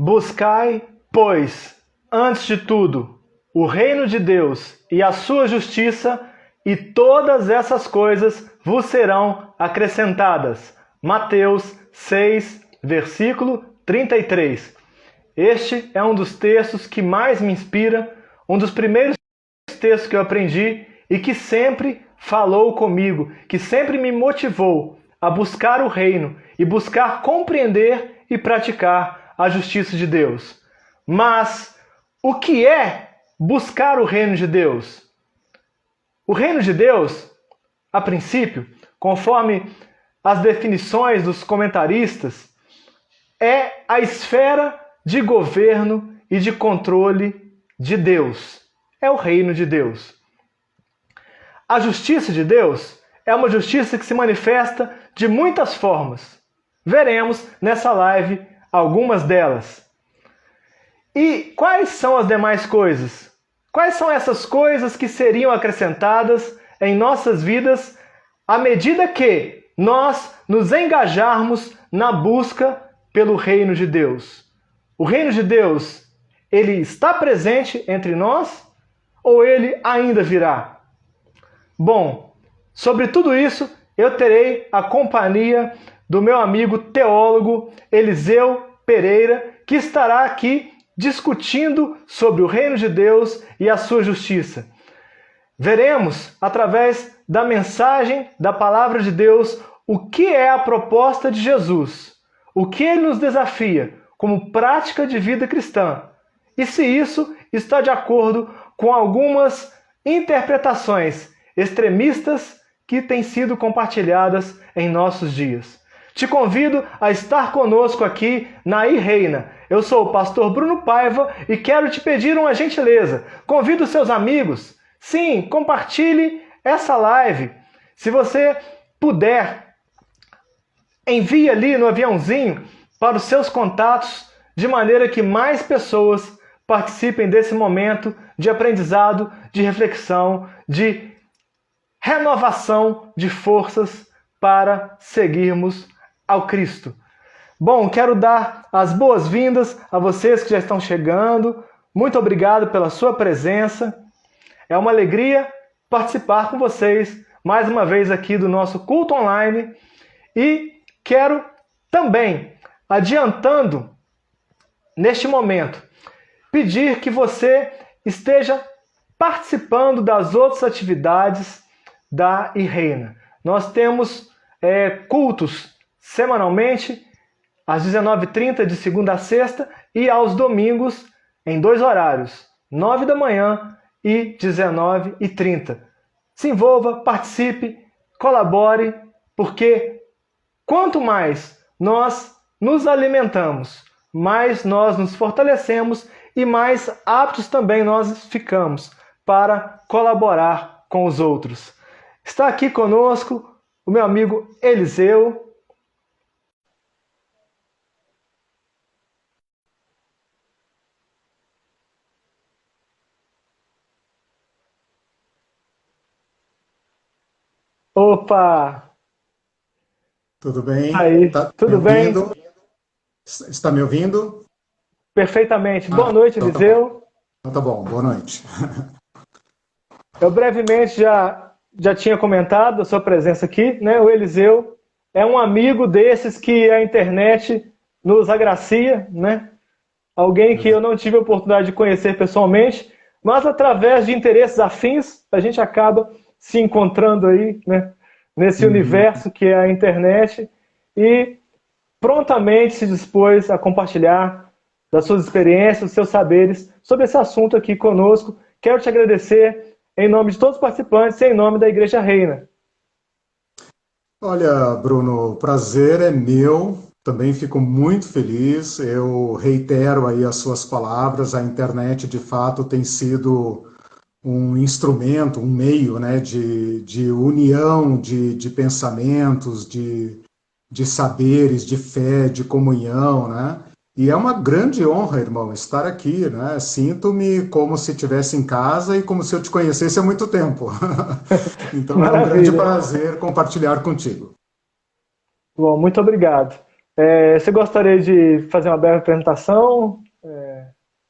Buscai, pois, antes de tudo, o reino de Deus e a sua justiça, e todas essas coisas vos serão acrescentadas. Mateus 6, versículo 33. Este é um dos textos que mais me inspira, um dos primeiros textos que eu aprendi e que sempre falou comigo, que sempre me motivou a buscar o reino e buscar compreender e praticar a justiça de Deus. Mas o que é buscar o reino de Deus? O reino de Deus, a princípio, conforme as definições dos comentaristas, é a esfera de governo e de controle de Deus. É o reino de Deus. A justiça de Deus é uma justiça que se manifesta de muitas formas. Veremos nessa live algumas delas. E quais são as demais coisas? Quais são essas coisas que seriam acrescentadas em nossas vidas à medida que nós nos engajarmos na busca pelo reino de Deus? O reino de Deus, ele está presente entre nós ou ele ainda virá? Bom, sobre tudo isso eu terei a companhia do meu amigo teólogo Eliseu Pereira, que estará aqui discutindo sobre o reino de Deus e a sua justiça. Veremos, através da mensagem da palavra de Deus, o que é a proposta de Jesus, o que ele nos desafia como prática de vida cristã, e se isso está de acordo com algumas interpretações extremistas que têm sido compartilhadas em nossos dias. Te convido a estar conosco aqui na iReina. Eu sou o pastor Bruno Paiva e quero te pedir uma gentileza. Convido seus amigos. Sim, compartilhe essa live. Se você puder, envie ali no aviãozinho para os seus contatos, de maneira que mais pessoas participem desse momento de aprendizado, de reflexão, de renovação de forças para seguirmos ao Cristo. Bom, quero dar as boas-vindas a vocês que já estão chegando. Muito obrigado pela sua presença. É uma alegria participar com vocês mais uma vez aqui do nosso culto online. E quero também, adiantando neste momento, pedir que você esteja participando das outras atividades da iReina. Nós temos cultos semanalmente, às 19h30, de segunda a sexta, e aos domingos, em 2 horários, 9 da manhã e 19h30. Se envolva, participe, colabore, porque quanto mais nós nos alimentamos, mais nós nos fortalecemos e mais aptos também nós ficamos para colaborar com os outros. Está aqui conosco o meu amigo Eliseu. Opa! Tudo bem? Aí, tudo bem? Está me ouvindo? Perfeitamente. Boa noite, então Eliseu. Então tá bom, boa noite. Eu brevemente já tinha comentado a sua presença aqui, né? O Eliseu é um amigo desses que a internet nos agracia, né? Alguém que eu não tive a oportunidade de conhecer pessoalmente, mas através de interesses afins, a gente acaba se encontrando aí, né? Nesse universo que é a internet, e prontamente se dispôs a compartilhar das suas experiências, dos seus saberes sobre esse assunto aqui conosco. Quero te agradecer em nome de todos os participantes e em nome da Igreja Reina. Olha, Bruno, o prazer é meu, também fico muito feliz. Eu reitero aí as suas palavras, a internet de fato tem sido um instrumento, um meio, né, de união de pensamentos, de saberes, de fé, de comunhão, né? E é uma grande honra, irmão, estar aqui, né? Sinto-me como se estivesse em casa e como se eu te conhecesse há muito tempo. Então é um grande prazer compartilhar contigo. Bom, muito obrigado. Você gostaria de fazer uma breve apresentação?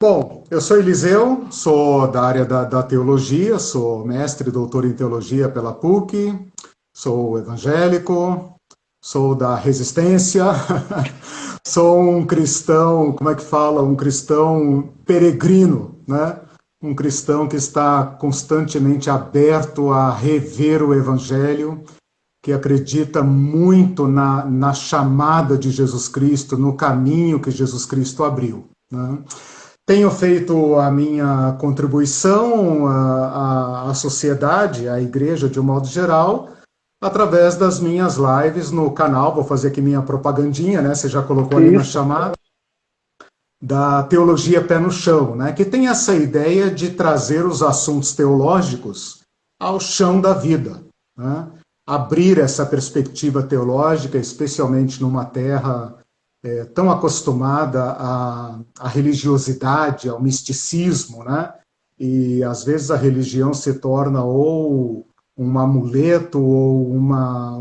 Bom, eu sou Eliseu, sou da área da teologia, sou mestre e doutor em teologia pela PUC, sou evangélico, sou da resistência, sou um cristão, como é que fala? Um cristão peregrino, né? Um cristão que está constantemente aberto a rever o evangelho, que acredita muito na chamada de Jesus Cristo, no caminho que Jesus Cristo abriu, né? Tenho feito a minha contribuição à sociedade, à igreja de um modo geral, através das minhas lives no canal. Vou fazer aqui minha propagandinha, né? Você já colocou ali na chamada, da Teologia Pé no Chão, né? Que tem essa ideia de trazer os assuntos teológicos ao chão da vida, né? Abrir essa perspectiva teológica, especialmente numa terra tão acostumada à religiosidade, ao misticismo, né? E às vezes a religião se torna ou um amuleto ou uma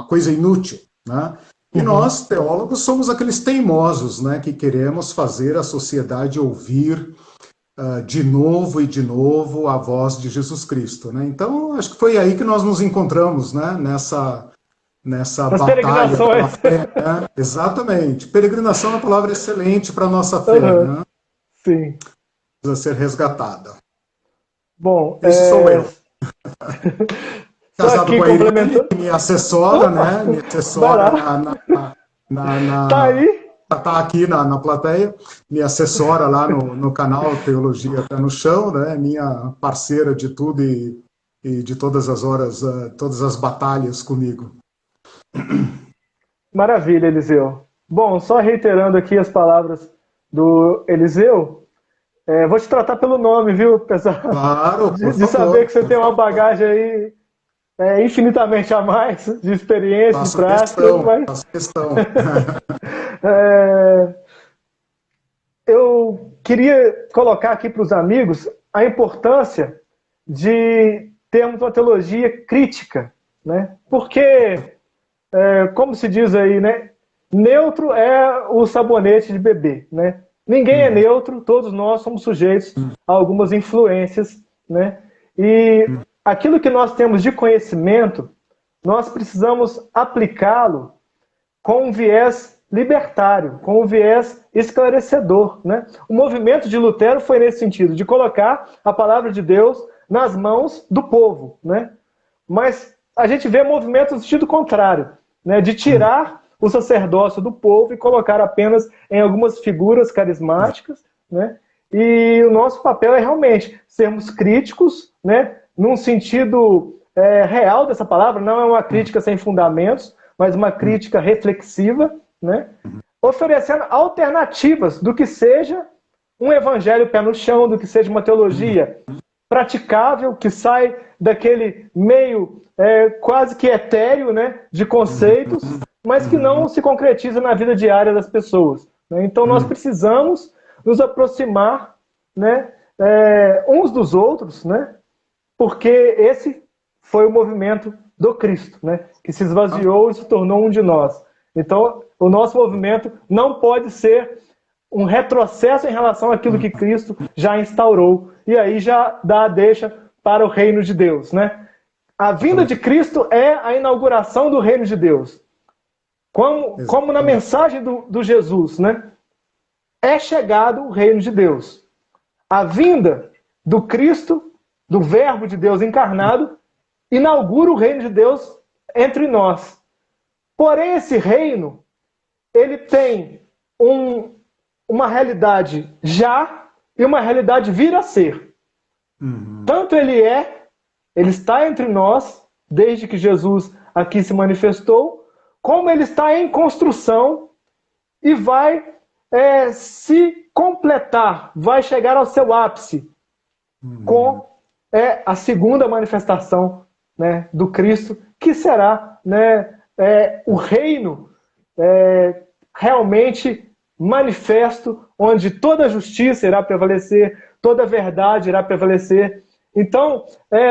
coisa inútil, né? E nós, teólogos, somos aqueles teimosos, né, que queremos fazer a sociedade ouvir de novo e de novo a voz de Jesus Cristo, né? Então, acho que foi aí que nós nos encontramos, né, nessa As batalha pela peregrinações. fé, né? Exatamente. Peregrinação é uma palavra excelente para a nossa fé, né? Sim. Precisa ser resgatada. Bom, Esse sou eu. só Casado aqui com a Irene, complementando. que me assessora, né? Me Vai assessora lá. Tá na aí? tá aqui na plateia, me assessora lá no canal Teologia Pé no Chão, né? Minha parceira de tudo e de todas as horas, todas as batalhas comigo. Maravilha, Eliseu. Bom, só reiterando aqui as palavras do Eliseu, vou te tratar pelo nome, viu? Apesar Claro, por de saber favor. que você tem uma bagagem aí infinitamente a mais de experiência, de prática, mas Faço questão. é, eu queria colocar aqui para os amigos a importância de termos uma teologia crítica, né? Porque, como se diz aí, né? Neutro é o sabonete de bebê, né? Ninguém é neutro, todos nós somos sujeitos a algumas influências, né? E aquilo que nós temos de conhecimento, nós precisamos aplicá-lo com um viés libertário, com um viés esclarecedor, né? O movimento de Lutero foi nesse sentido, de colocar a palavra de Deus nas mãos do povo, né? Mas a gente vê movimentos no sentido contrário, né? De tirar o sacerdócio do povo e colocar apenas em algumas figuras carismáticas, né? E o nosso papel é realmente sermos críticos, né? Num sentido real dessa palavra, não é uma crítica sem fundamentos, mas uma crítica reflexiva, né? Oferecendo alternativas do que seja um evangelho pé no chão, do que seja uma teologia praticável, que sai daquele meio quase que etéreo, né, de conceitos, mas que não se concretiza na vida diária das pessoas, né? Então nós precisamos nos aproximar, né, uns dos outros, né, porque esse foi o movimento do Cristo, né, que se esvaziou e se tornou um de nós. Então, o nosso movimento não pode ser um retrocesso em relação àquilo que Cristo já instaurou. E aí já dá a deixa para o reino de Deus, né? A vinda de Cristo é a inauguração do reino de Deus. Como na mensagem do Jesus, né? É chegado o reino de Deus. A vinda do Cristo, do Verbo de Deus encarnado, inaugura o reino de Deus entre nós. Porém, esse reino, ele tem uma realidade já e uma realidade vir a ser. Tanto ele está entre nós, desde que Jesus aqui se manifestou, como ele está em construção e vai se completar, vai chegar ao seu ápice com a segunda manifestação, né, do Cristo, que será, né, o reino realmente manifesto, onde toda a justiça irá prevalecer, toda a verdade irá prevalecer. Então,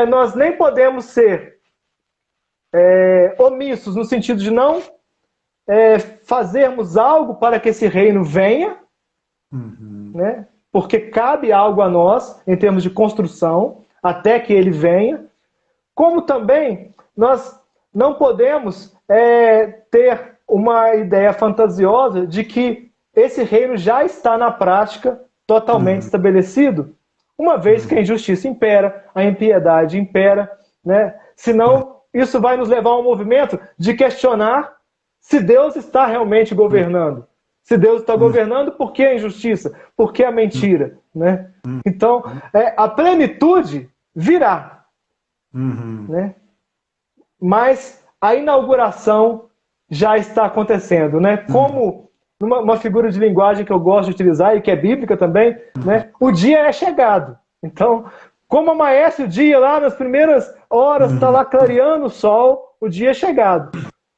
nós nem podemos ser omissos no sentido de não fazermos algo para que esse reino venha, né? Porque cabe algo a nós em termos de construção até que ele venha, como também nós não podemos ter uma ideia fantasiosa de que esse reino já está na prática totalmente estabelecido, uma vez que a injustiça impera, a impiedade impera, né? Senão isso vai nos levar a um movimento de questionar se Deus está realmente governando. Se Deus está governando, por que a injustiça? Por que a mentira? Né? Então, a plenitude virá. Né? Mas a inauguração já está acontecendo. Né? Como uma figura de linguagem que eu gosto de utilizar e que é bíblica também, né? O dia é chegado. Então, como amanhece o dia lá nas primeiras horas, está lá clareando o sol, o dia é chegado.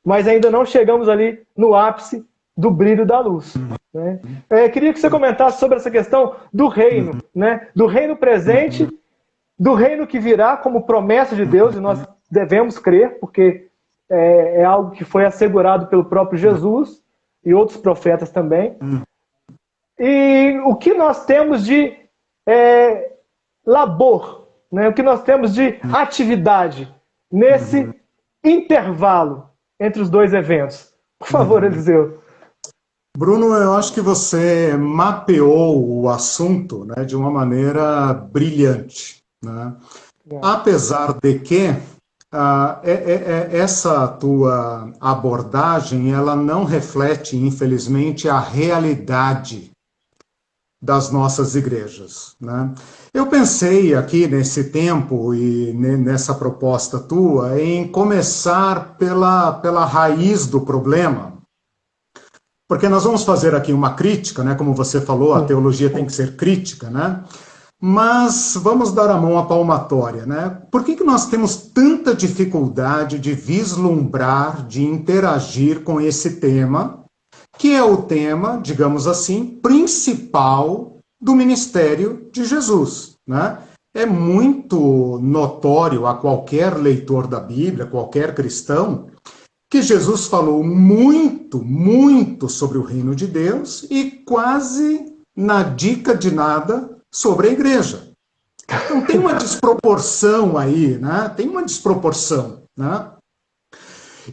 Mas ainda não chegamos ali no ápice do brilho da luz. Né? Queria que você comentasse sobre essa questão do reino, né? Do reino presente, do reino que virá como promessa de Deus, e nós devemos crer, porque é algo que foi assegurado pelo próprio Jesus e outros profetas também. E o que nós temos de labor, né? O que nós temos de atividade nesse intervalo entre os dois eventos. Por favor, Eliseu. Bruno, eu acho que você mapeou o assunto, né, de uma maneira brilhante. Né? Apesar de que essa tua abordagem ela não reflete, infelizmente, a realidade das nossas igrejas. Né? Eu pensei aqui nesse tempo e nessa proposta tua em começar pela raiz do problema, porque nós vamos fazer aqui uma crítica, né? Como você falou, a teologia tem que ser crítica, né? Mas vamos dar a mão à palmatória, né? Por que nós temos tanta dificuldade de vislumbrar, de interagir com esse tema, que é o tema, digamos assim, principal do ministério de Jesus, né? É muito notório a qualquer leitor da Bíblia, qualquer cristão, que Jesus falou muito, muito sobre o reino de Deus e quase na dica de nada sobre a igreja. Então tem uma desproporção aí, né? Tem uma desproporção, né?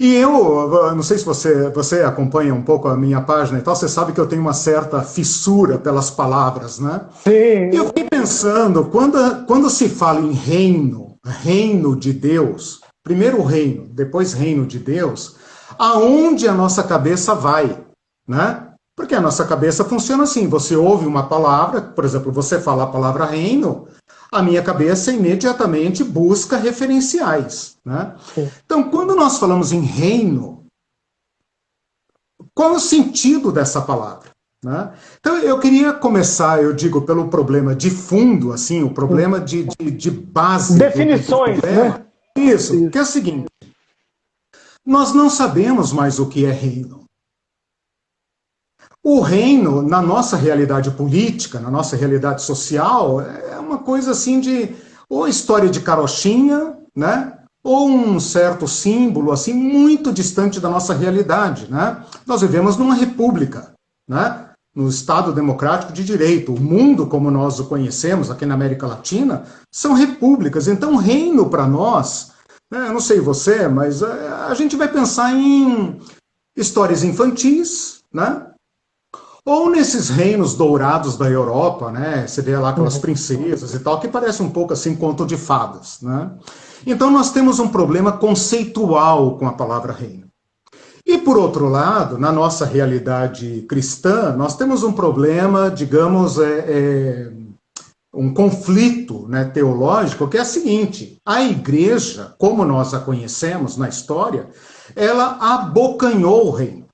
E eu não sei se você acompanha um pouco a minha página e tal, você sabe que eu tenho uma certa fissura pelas palavras, né? Sim. E eu fiquei pensando, quando se fala em reino de Deus, primeiro reino, depois reino de Deus, aonde a nossa cabeça vai, né? Porque a nossa cabeça funciona assim, você ouve uma palavra, por exemplo, você fala a palavra reino, a minha cabeça imediatamente busca referenciais, né? Então, quando nós falamos em reino, qual é o sentido dessa palavra? Né? Então, eu queria começar, eu digo, pelo problema de fundo, assim, o problema de base. Definições, né? Isso, que é o seguinte, nós não sabemos mais o que é reino. O reino, na nossa realidade política, na nossa realidade social, é uma coisa assim de, ou história de carochinha, né? Ou um certo símbolo, assim, muito distante da nossa realidade, né? Nós vivemos numa república, né? No Estado Democrático de Direito. O mundo, como nós o conhecemos aqui na América Latina, são repúblicas. Então, reino para nós, né? Eu não sei você, mas a gente vai pensar em histórias infantis, né? Ou nesses reinos dourados da Europa, né? Você vê lá aquelas princesas e tal, que parece um pouco assim conto de fadas, né? Então nós temos um problema conceitual com a palavra reino. E por outro lado, na nossa realidade cristã, nós temos um problema, digamos, um conflito, né, teológico, que é o seguinte: a igreja, como nós a conhecemos na história, ela abocanhou o reino.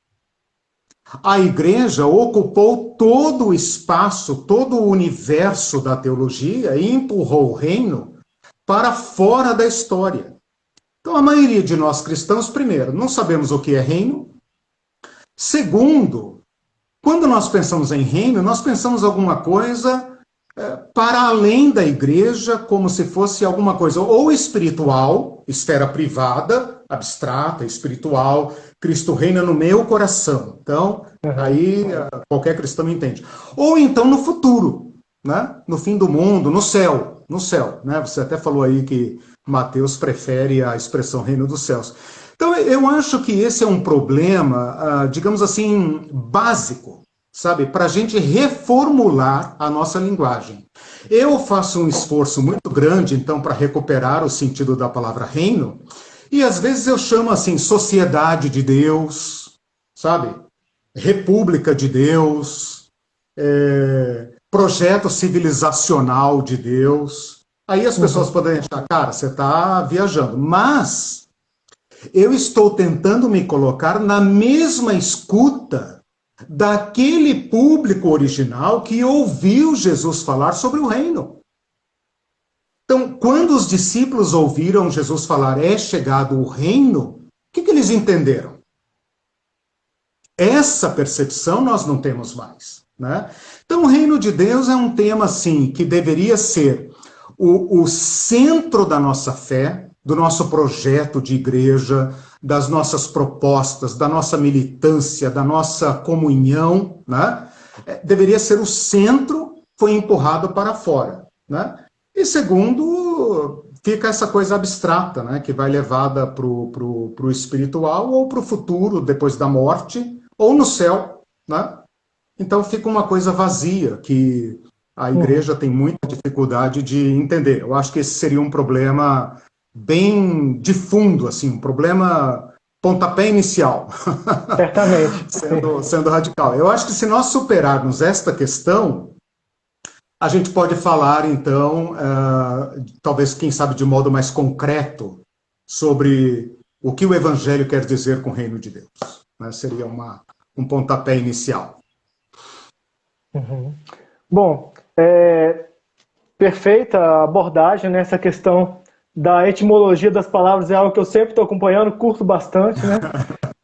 A igreja ocupou todo o espaço, todo o universo da teologia e empurrou o reino para fora da história. Então, a maioria de nós cristãos, primeiro, não sabemos o que é reino. Segundo, quando nós pensamos em reino, nós pensamos alguma coisa para além da igreja, como se fosse alguma coisa ou espiritual, esfera privada, abstrata, espiritual. Cristo reina no meu coração. Então, aí qualquer cristão entende. Ou então no futuro, né? No fim do mundo, no céu. No céu, né? Você até falou aí que Mateus prefere a expressão reino dos céus. Então, eu acho que esse é um problema, digamos assim, básico, sabe? Para a gente reformular a nossa linguagem. Eu faço um esforço muito grande, então, para recuperar o sentido da palavra reino, e às vezes eu chamo assim, sociedade de Deus, sabe? República de Deus, projeto civilizacional de Deus. Aí as pessoas podem achar, cara, você está viajando. Mas eu estou tentando me colocar na mesma escuta daquele público original que ouviu Jesus falar sobre o reino. Então, quando os discípulos ouviram Jesus falar, é chegado o reino, o que eles entenderam? Essa percepção nós não temos mais, né? Então, o reino de Deus é um tema, assim, que deveria ser o centro da nossa fé, do nosso projeto de igreja, das nossas propostas, da nossa militância, da nossa comunhão, né? Deveria ser o centro, foi empurrado para fora, né? E segundo, fica essa coisa abstrata, né? Que vai levada para o espiritual ou para o futuro, depois da morte, ou no céu, né? Então fica uma coisa vazia, que a igreja tem muita dificuldade de entender. Eu acho que esse seria um problema bem de fundo, assim, um problema pontapé inicial. Certamente. sendo radical. Eu acho que se nós superarmos esta questão, a gente pode falar, então, talvez, quem sabe, de modo mais concreto, sobre o que o Evangelho quer dizer com o reino de Deus. Né? Seria um pontapé inicial. Bom, perfeita abordagem nessa questão da etimologia das palavras, é algo que eu sempre estou acompanhando, curto bastante, né?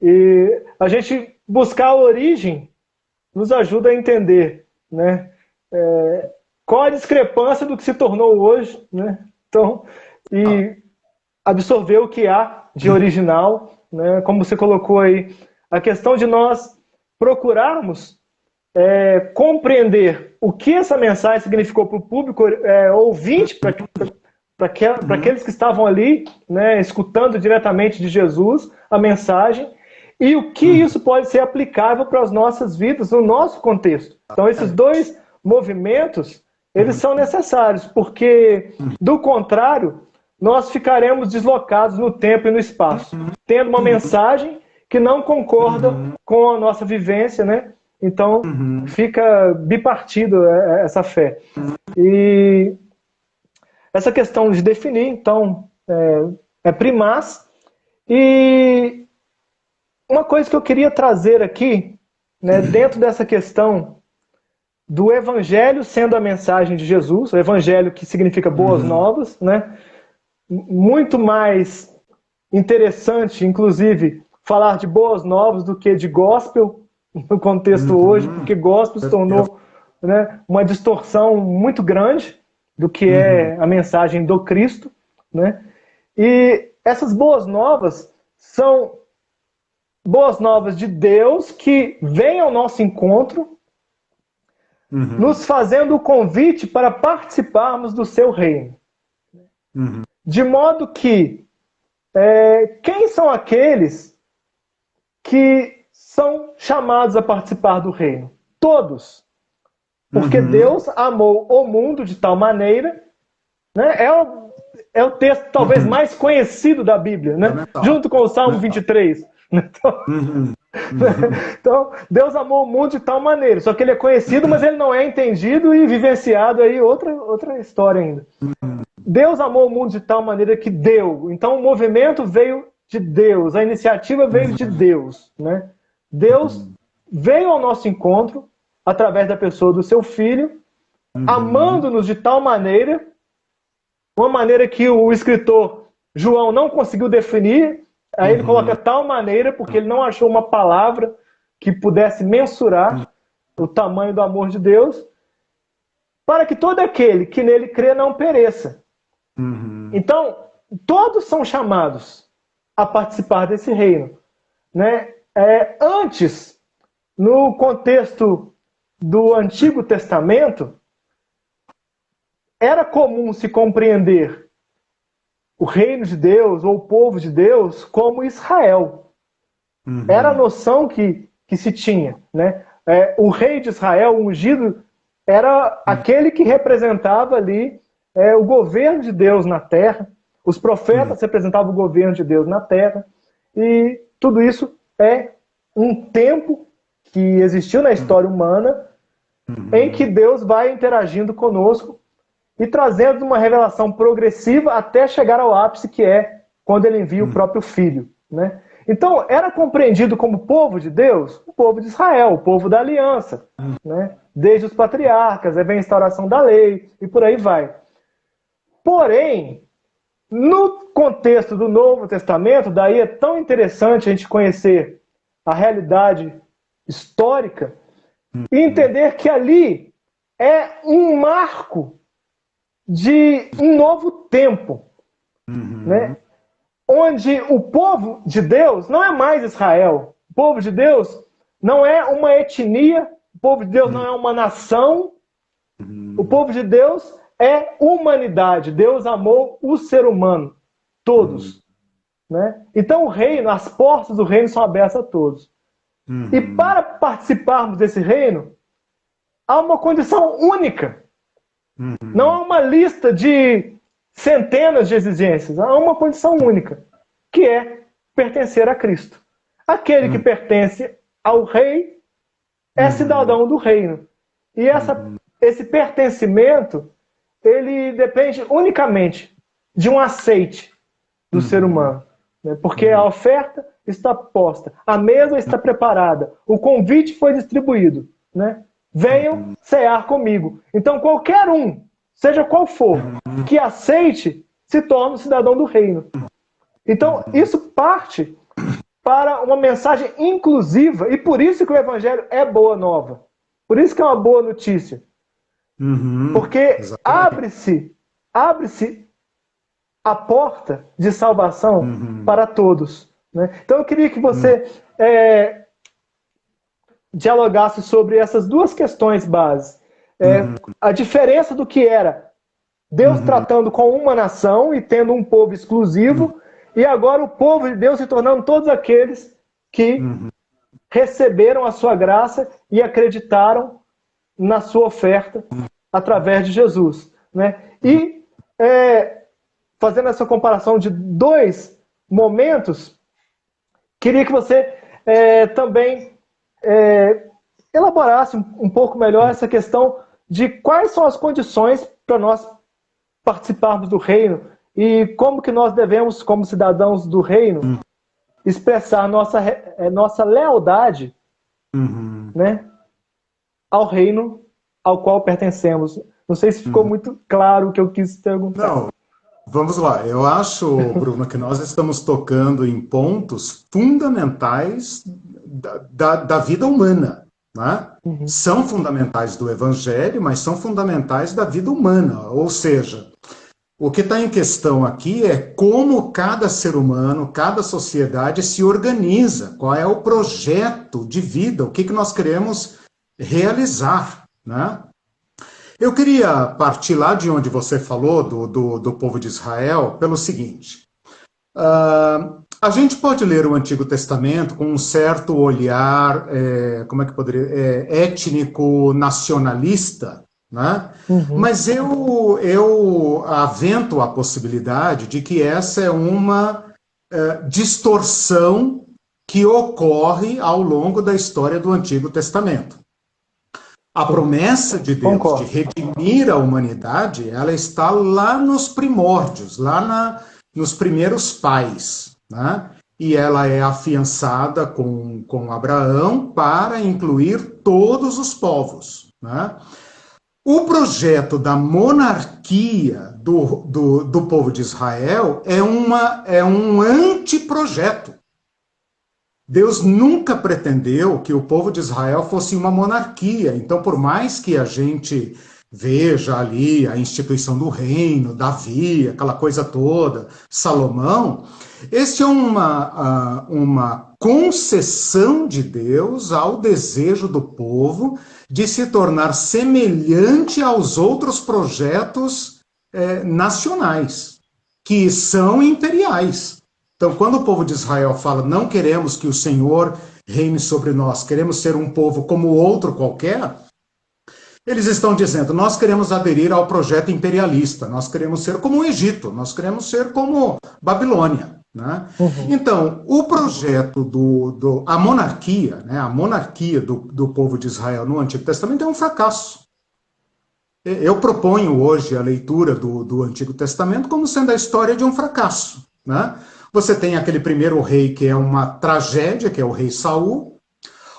E a gente buscar a origem nos ajuda a entender, né? Qual a discrepância do que se tornou hoje, né? Então, e absorver o que há de original, né? Como você colocou aí, a questão de nós procurarmos compreender o que essa mensagem significou para o público ouvinte, para aqueles que estavam ali, né, escutando diretamente de Jesus a mensagem, e o que isso pode ser aplicável para as nossas vidas, no nosso contexto. Então, esses dois movimentos, eles são necessários, porque, do contrário, nós ficaremos deslocados no tempo e no espaço, tendo uma mensagem que não concorda com a nossa vivência, né? Então, fica bipartido essa fé. E essa questão de definir, então, é primaz. E uma coisa que eu queria trazer aqui, né, dentro dessa questão do Evangelho sendo a mensagem de Jesus, o Evangelho que significa boas novas, né? Muito mais interessante, inclusive, falar de boas novas do que de gospel no contexto hoje, porque gospel se tornou, né, uma distorção muito grande do que é a mensagem do Cristo, né? E essas boas novas são boas novas de Deus que vêm ao nosso encontro, nos fazendo o convite para participarmos do seu reino. De modo que quem são aqueles que são chamados a participar do reino? Todos. Porque Deus amou o mundo de tal maneira, né? É o texto talvez mais conhecido da Bíblia, né? Junto com o Salmo 23. Então, Deus amou o mundo de tal maneira. Só que ele é conhecido, mas ele não é entendido e vivenciado aí outra história ainda. Deus amou o mundo de tal maneira que deu. Então, o movimento veio de Deus, a iniciativa veio de Deus, né? Deus veio ao nosso encontro através da pessoa do seu Filho, amando-nos de tal maneira, uma maneira que o escritor João não conseguiu definir. Aí ele coloca tal maneira, porque ele não achou uma palavra que pudesse mensurar o tamanho do amor de Deus, para que todo aquele que nele crê não pereça. Então, todos são chamados a participar desse reino, né? Antes, no contexto do Antigo Testamento, era comum se compreender o reino de Deus ou o povo de Deus como Israel. Era a noção que se tinha, né? O rei de Israel, o ungido, era aquele que representava ali o governo de Deus na terra. Os profetas representavam o governo de Deus na terra. E tudo isso é um tempo que existiu na história humana em que Deus vai interagindo conosco e trazendo uma revelação progressiva até chegar ao ápice, que é quando ele envia o próprio Filho, né? Então, era compreendido como povo de Deus, o povo de Israel, o povo da aliança, né? Desde os patriarcas, aí vem a instauração da lei e por aí vai. Porém, no contexto do Novo Testamento, daí é tão interessante a gente conhecer a realidade histórica e entender que ali é um marco de um novo tempo, né? Onde o povo de Deus não é mais Israel. O povo de Deus não é uma etnia, o povo de Deus não é uma nação, o povo de Deus é humanidade. Deus amou o ser humano, todos. Né? Então o reino, as portas do reino são abertas a todos. E para participarmos desse reino, há uma condição única. Não há uma lista de centenas de exigências. Há uma condição única, que é pertencer a Cristo. Aquele que pertence ao rei é cidadão do reino. E esse pertencimento, ele depende unicamente de um aceite do ser humano. Né? Porque a oferta está posta, a mesa está preparada, o convite foi distribuído. Né? Venham cear comigo. Então qualquer um, seja qual for, que aceite, se torna um cidadão do reino. Então, isso parte para uma mensagem inclusiva, e por isso que o Evangelho é boa nova. Por isso que é uma boa notícia. Porque abre-se a porta de salvação para todos. Né? Então, eu queria que você dialogasse sobre essas duas questões bases. A diferença do que era Deus tratando com uma nação e tendo um povo exclusivo, e agora o povo de Deus se tornando todos aqueles que receberam a sua graça e acreditaram na sua oferta através de Jesus. Né? E fazendo essa comparação de dois momentos, queria que você também elaborasse um pouco melhor essa questão de quais são as condições para nós participarmos do reino e como que nós devemos, como cidadãos do reino, expressar nossa lealdade né, ao reino ao qual pertencemos. Não sei se ficou muito claro o que eu quis perguntar. Não, vamos lá. Eu acho, Bruno, que nós estamos tocando em pontos fundamentais da vida humana. Né? São fundamentais do Evangelho, mas são fundamentais da vida humana. Ou seja, o que está em questão aqui é como cada ser humano, cada sociedade se organiza, qual é o projeto de vida, o que nós queremos realizar. Né? Eu queria partir lá de onde você falou, do povo de Israel, pelo seguinte. A gente pode ler o Antigo Testamento com um certo olhar, étnico, nacionalista, né? Mas eu avento a possibilidade de que essa é uma distorção que ocorre ao longo da história do Antigo Testamento. A promessa de Deus de redimir a humanidade, ela está lá nos primórdios, lá nos primeiros pais, né? E ela é afiançada com Abraão para incluir todos os povos. Né? O projeto da monarquia do povo de Israel é um anteprojeto. Deus nunca pretendeu que o povo de Israel fosse uma monarquia. Então, por mais que a gente veja ali a instituição do reino, Davi, aquela coisa toda, Salomão, Este é uma concessão de Deus ao desejo do povo de se tornar semelhante aos outros projetos nacionais, que são imperiais. Então, quando o povo de Israel fala, não queremos que o Senhor reine sobre nós, queremos ser um povo como outro qualquer, eles estão dizendo, nós queremos aderir ao projeto imperialista, nós queremos ser como o Egito, nós queremos ser como Babilônia. Né? Então, o projeto a monarquia, né, a monarquia do povo de Israel no Antigo Testamento é um fracasso. Eu proponho hoje a leitura do Antigo Testamento como sendo a história de um fracasso. Né? Você tem aquele primeiro rei que é uma tragédia, que é o rei Saul,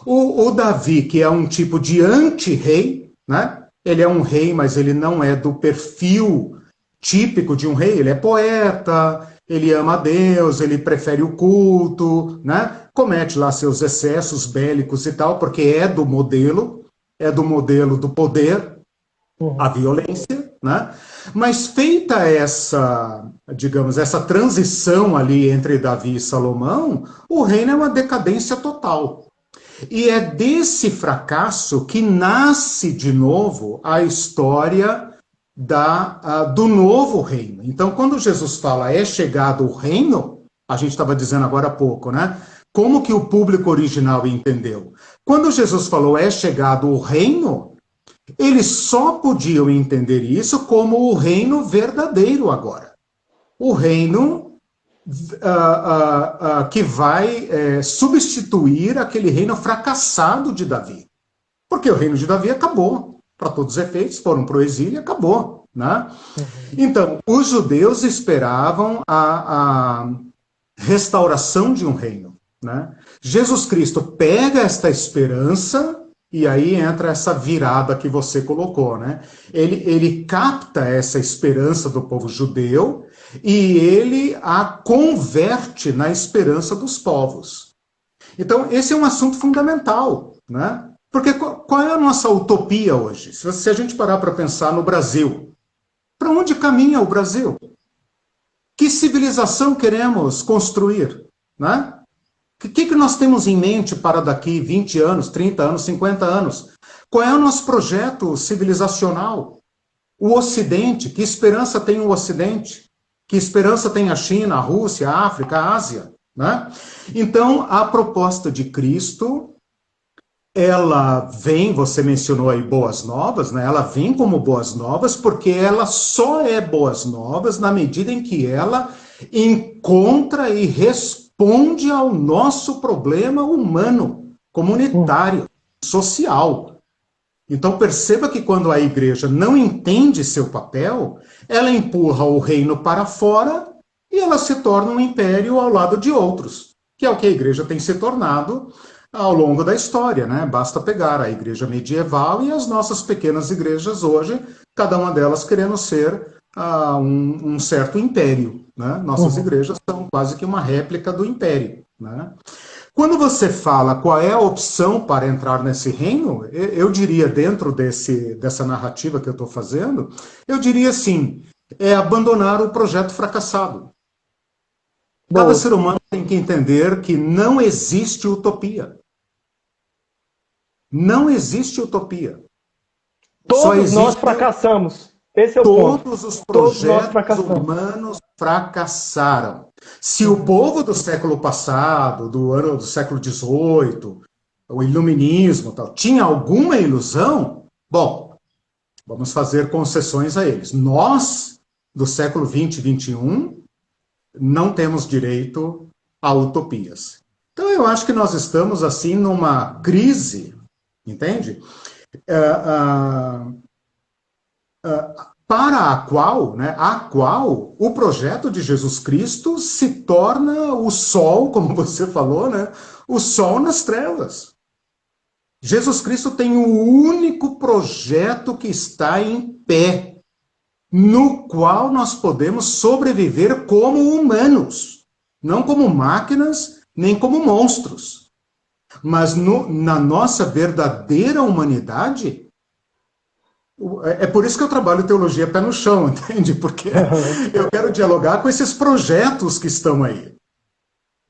o Davi, que é um tipo de anti-rei, né? Ele é um rei, mas ele não é do perfil típico de um rei, ele é poeta, ele ama a Deus, ele prefere o culto, né? Comete lá seus excessos bélicos e tal, porque é do modelo do poder, a violência, né? Mas feita essa, digamos, essa transição ali entre Davi e Salomão, o reino é uma decadência total. E é desse fracasso que nasce de novo a história do novo reino. Então, quando Jesus fala é chegado o reino, a gente estava dizendo agora há pouco, né? Como que o público original entendeu? Quando Jesus falou é chegado o reino, eles só podiam entender isso como o reino verdadeiro agora. O reino que vai substituir aquele reino fracassado de Davi. Porque o reino de Davi acabou. Para todos os efeitos, foram para o exílio e acabou. Né? Então, os judeus esperavam a restauração de um reino. Né? Jesus Cristo pega esta esperança e aí entra essa virada que você colocou. Né? Ele capta essa esperança do povo judeu e ele a converte na esperança dos povos. Então, esse é um assunto fundamental, né? Porque qual é a nossa utopia hoje? Se a gente parar para pensar no Brasil, para onde caminha o Brasil? Que civilização queremos construir? Né? O que nós temos em mente para daqui 20 anos, 30 anos, 50 anos? Qual é o nosso projeto civilizacional? O Ocidente, que esperança tem o Ocidente? Que esperança tem a China, a Rússia, a África, a Ásia? Né? Então, a proposta de Cristo, ela vem, você mencionou aí boas novas, né? Ela vem como boas novas porque ela só é boas novas na medida em que ela encontra e responde ao nosso problema humano, comunitário, social. Então perceba que quando a igreja não entende seu papel, ela empurra o reino para fora e ela se torna um império ao lado de outros, que é o que a igreja tem se tornado ao longo da história, né? Basta pegar a igreja medieval e as nossas pequenas igrejas hoje, cada uma delas querendo ser um certo império, né? Nossas igrejas são quase que uma réplica do império, né? Quando você fala qual é a opção para entrar nesse reino, eu diria, dentro dessa narrativa que eu estou fazendo, eu diria assim, é abandonar o projeto fracassado. Cada ser humano tem que entender que não existe utopia. Não existe utopia. Todos nós fracassamos. Esse é o ponto. Todos os projetos humanos fracassaram. Se o povo do século passado, do século XVIII, o iluminismo, tal, tinha alguma ilusão, bom, vamos fazer concessões a eles. Nós, do século XX e XXI, não temos direito a utopias. Então eu acho que nós estamos assim numa crise, entende? Para a qual o projeto de Jesus Cristo se torna o sol, como você falou, né? O sol nas trevas. Jesus Cristo tem o único projeto que está em pé, no qual nós podemos sobreviver como humanos, não como máquinas, nem como monstros. Mas na nossa verdadeira humanidade, é por isso que eu trabalho teologia pé no chão, entende? Porque eu quero dialogar com esses projetos que estão aí.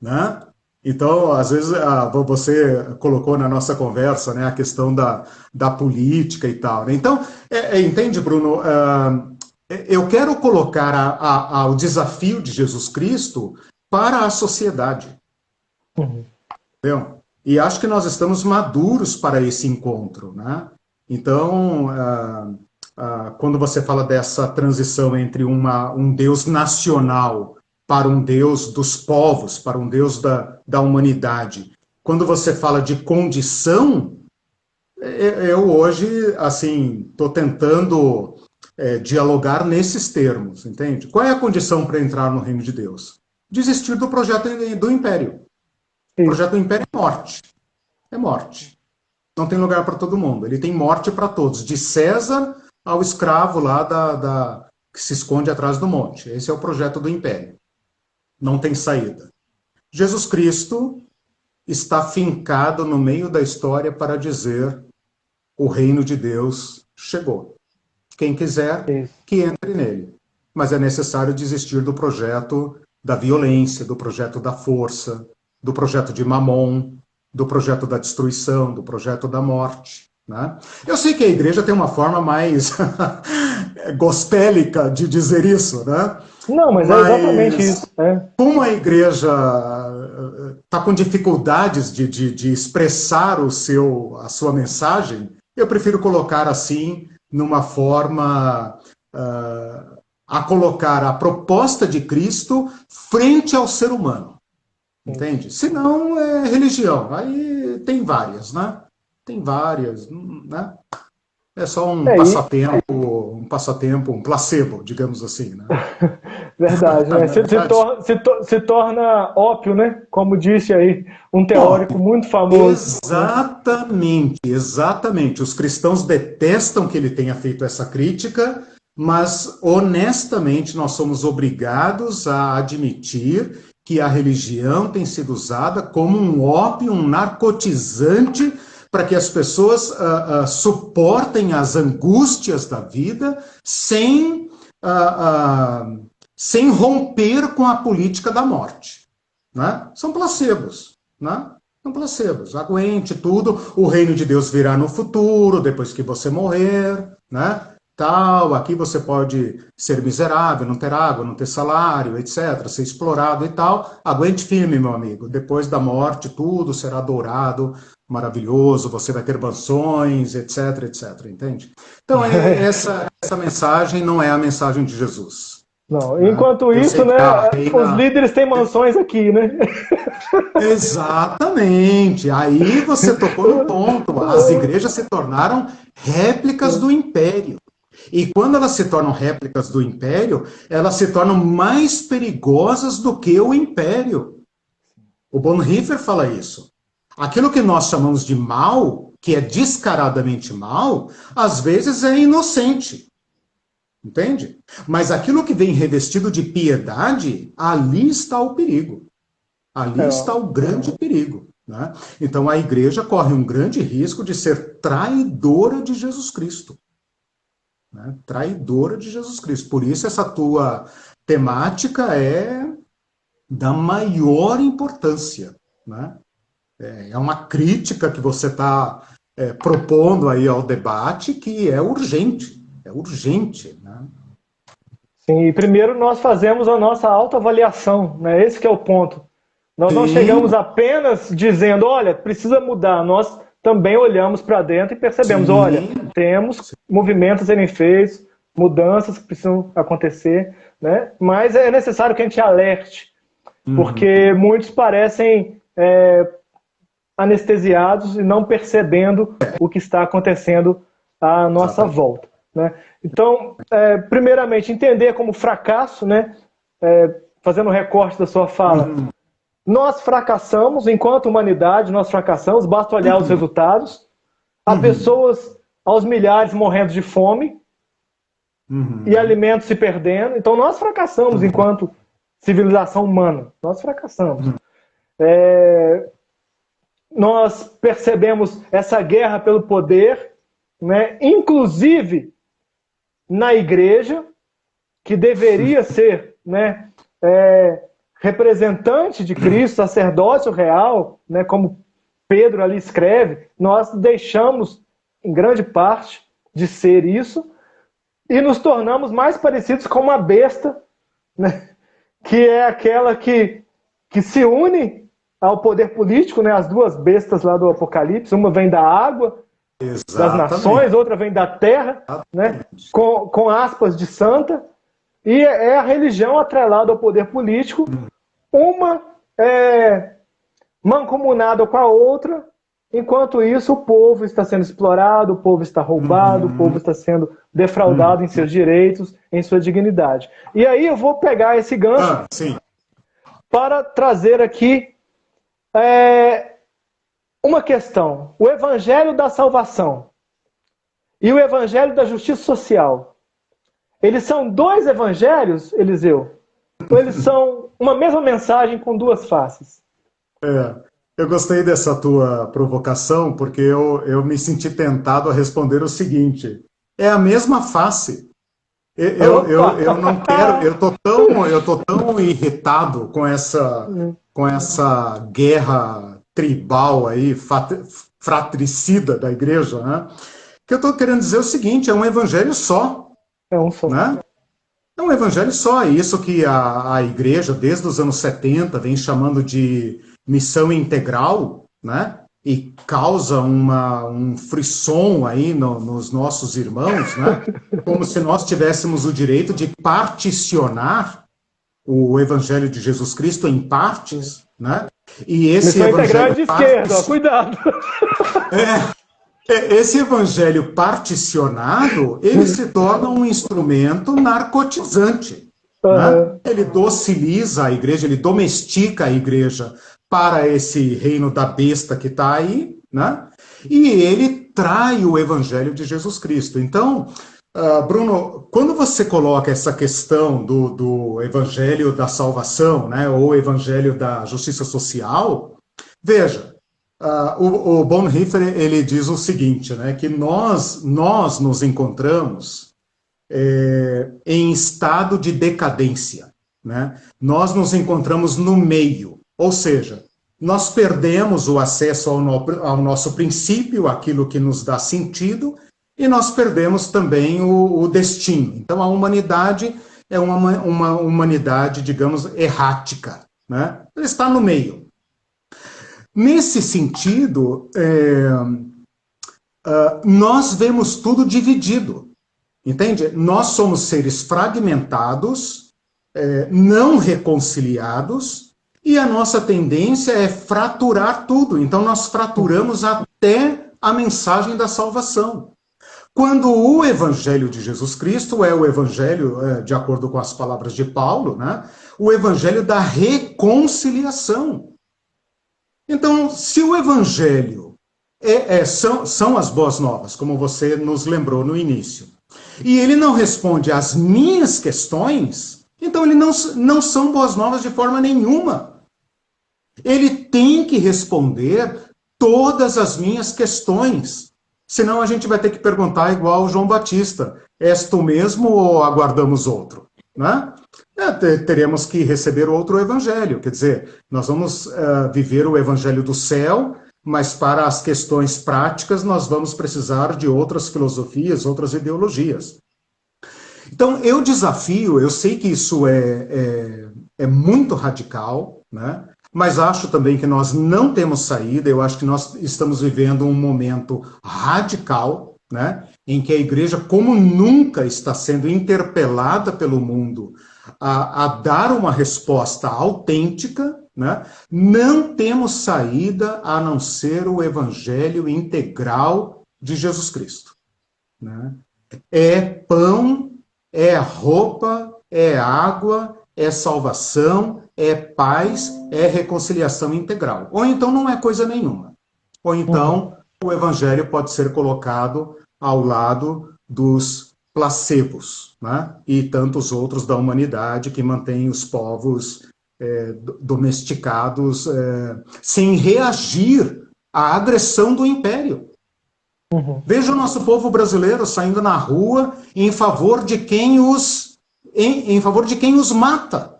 né? Então, às vezes, você colocou na nossa conversa, né, a questão da política e tal, né? Então, entende, Bruno? Eu quero colocar o desafio de Jesus Cristo para a sociedade, Uhum. entendeu? E acho que nós estamos maduros para esse encontro, né? Então, quando você fala dessa transição entre um Deus nacional para um Deus dos povos, para um Deus da humanidade, quando você fala de condição, eu hoje, assim, estou tentando dialogar nesses termos, entende? Qual é a condição para entrar no reino de Deus? Desistir do projeto do império. O Isso. projeto do império é morte. É morte. Não tem lugar para todo mundo. Ele tem morte para todos, de César ao escravo lá que se esconde atrás do monte. Esse é o projeto do império. Não tem saída. Jesus Cristo está fincado no meio da história para dizer: o reino de Deus chegou. Quem quiser, Isso. que entre nele. Mas é necessário desistir do projeto da violência, do projeto da força, do projeto de Mamon, do projeto da destruição, do projeto da morte. Né? Eu sei que a igreja tem uma forma mais gospélica de dizer isso, né? Não, mas é exatamente Mas isso. É. como a igreja está com dificuldades de expressar a sua mensagem, eu prefiro colocar assim, numa forma a colocar a proposta de Cristo frente ao ser humano. Entende? Se não, é religião. Aí tem várias, né? Tem várias, né? É só E um passatempo, um placebo, digamos assim, né? verdade, né? Na verdade, Se torna ópio, né? Como disse aí um teórico óbvio. muito famoso, né? Exatamente, exatamente. Os cristãos detestam que ele tenha feito essa crítica, mas honestamente nós somos obrigados a admitir que a religião tem sido usada como um ópio, um narcotizante para que as pessoas suportem as angústias da vida sem romper com a política da morte. Né? São placebos. Né? São placebos. Aguente tudo, o reino de Deus virá no futuro, depois que você morrer, né? Tal, aqui você pode ser miserável, não ter água, não ter salário, etc., ser explorado e tal. Aguente firme, meu amigo. Depois da morte, tudo será dourado, maravilhoso, você vai ter mansões, etc., etc., entende? Então, essa mensagem não é a mensagem de Jesus. Não, Né? enquanto Eu isso, sei né, que a os reina. líderes têm mansões aqui, né? Exatamente. Aí você tocou no ponto. As igrejas se tornaram réplicas do império. E quando elas se tornam réplicas do império, elas se tornam mais perigosas do que o império. O Bonhoeffer fala isso. Aquilo que nós chamamos de mal, que é descaradamente mal, às vezes é inocente. Entende? Mas aquilo que vem revestido de piedade, ali está o perigo. Ali está o grande perigo. Né? Então a igreja corre um grande risco de ser traidora de Jesus Cristo. Né? Traidora de Jesus Cristo. Por isso essa tua temática é da maior importância. Né? É uma crítica que você está propondo aí ao debate que é urgente. É urgente. Né? Sim, e primeiro nós fazemos a nossa autoavaliação, né? Esse que é o ponto. Nós não chegamos Sim, apenas dizendo, olha, precisa mudar. Nós também olhamos para dentro e percebemos, olha, sim. temos movimentos a serem feitos, mudanças que precisam acontecer, né? Mas é necessário que a gente alerte, porque Uhum. muitos parecem anestesiados e não percebendo o que está acontecendo à nossa Exatamente. volta, né? Então, primeiramente, entender como fracasso, né? Fazendo um recorte da sua fala, Uhum. nós fracassamos, enquanto humanidade, nós fracassamos, basta olhar os Uhum. resultados. Há Uhum. pessoas aos milhares morrendo de fome e Uhum. alimentos se perdendo. Então nós fracassamos Uhum. enquanto civilização humana. Nós fracassamos. Uhum. Nós percebemos essa guerra pelo poder, né? Inclusive na igreja, que deveria ser, né, representante de Cristo, sacerdócio real, né, como Pedro ali escreve, nós deixamos, em grande parte, de ser isso e nos tornamos mais parecidos com uma besta, né, que é aquela que se une ao poder político, né, as duas bestas lá do Apocalipse, uma vem da água, das nações, outra vem da terra, né, com aspas de santa, e é a religião atrelada ao poder político, uma mancomunada com a outra, enquanto isso o povo está sendo explorado, o povo está roubado, o povo está sendo defraudado em seus direitos, em sua dignidade. E aí eu vou pegar esse gancho para trazer aqui uma questão. O evangelho da salvação e o evangelho da justiça social, eles são dois evangelhos, Eliseu? Ou eles são uma mesma mensagem com duas faces? Eu gostei dessa tua provocação, porque eu me senti tentado a responder o seguinte: é a mesma face. Eu não quero, eu tô tão irritado com essa guerra tribal aí, fratricida da igreja, né? Que eu estou querendo dizer o seguinte: é um evangelho só. É um só. Né? É um evangelho só, é isso que a igreja, desde os anos 70, vem chamando de missão integral, né? E causa um frisson aí nos nossos irmãos, né? Como se nós tivéssemos o direito de particionar o evangelho de Jesus Cristo em partes, né? E esse missão integral evangelho de esquerda, ó, cuidado! Esse evangelho particionado, ele se torna um instrumento narcotizante. Né? Ele dociliza a igreja, ele domestica a igreja para esse reino da besta que está aí, né? E ele trai o evangelho de Jesus Cristo. Então, Bruno, quando você coloca essa questão do evangelho da salvação, né, ou evangelho da justiça social, veja, o Bonhoeffer, ele diz o seguinte, né, que nós nos encontramos em estado de decadência, né? Nós nos encontramos no meio, ou seja, nós perdemos o acesso ao nosso princípio, aquilo que nos dá sentido, e nós perdemos também o destino. Então a humanidade é uma humanidade, digamos, errática, né? Ela está no meio. Nesse sentido, nós vemos tudo dividido, entende? Nós somos seres fragmentados, não reconciliados, e a nossa tendência é fraturar tudo. Então nós fraturamos até a mensagem da salvação. Quando o evangelho de Jesus Cristo é o evangelho, de acordo com as palavras de Paulo, né, o evangelho da reconciliação. Então, se o evangelho são as boas novas, como você nos lembrou no início, e ele não responde às minhas questões, então ele não são boas novas de forma nenhuma. Ele tem que responder todas as minhas questões. Senão a gente vai ter que perguntar igual João Batista: és tu mesmo ou aguardamos outro? Né? Teremos que receber outro evangelho, quer dizer, nós vamos viver o evangelho do céu, mas para as questões práticas nós vamos precisar de outras filosofias, outras ideologias. Então eu desafio, eu sei que isso é muito radical, né? Mas acho também que nós não temos saída. Eu acho que nós estamos vivendo um momento radical, né, em que a igreja, como nunca, está sendo interpelada pelo mundo a dar uma resposta autêntica, né? Não temos saída a não ser o evangelho integral de Jesus Cristo, né? É pão, é roupa, é água, é salvação, é paz, é reconciliação integral. Ou então não é coisa nenhuma. Ou então o evangelho pode ser colocado ao lado dos placebos, né? E tantos outros da humanidade que mantêm os povos domesticados sem reagir à agressão do império. Veja o nosso povo brasileiro saindo na rua em favor de quem os mata.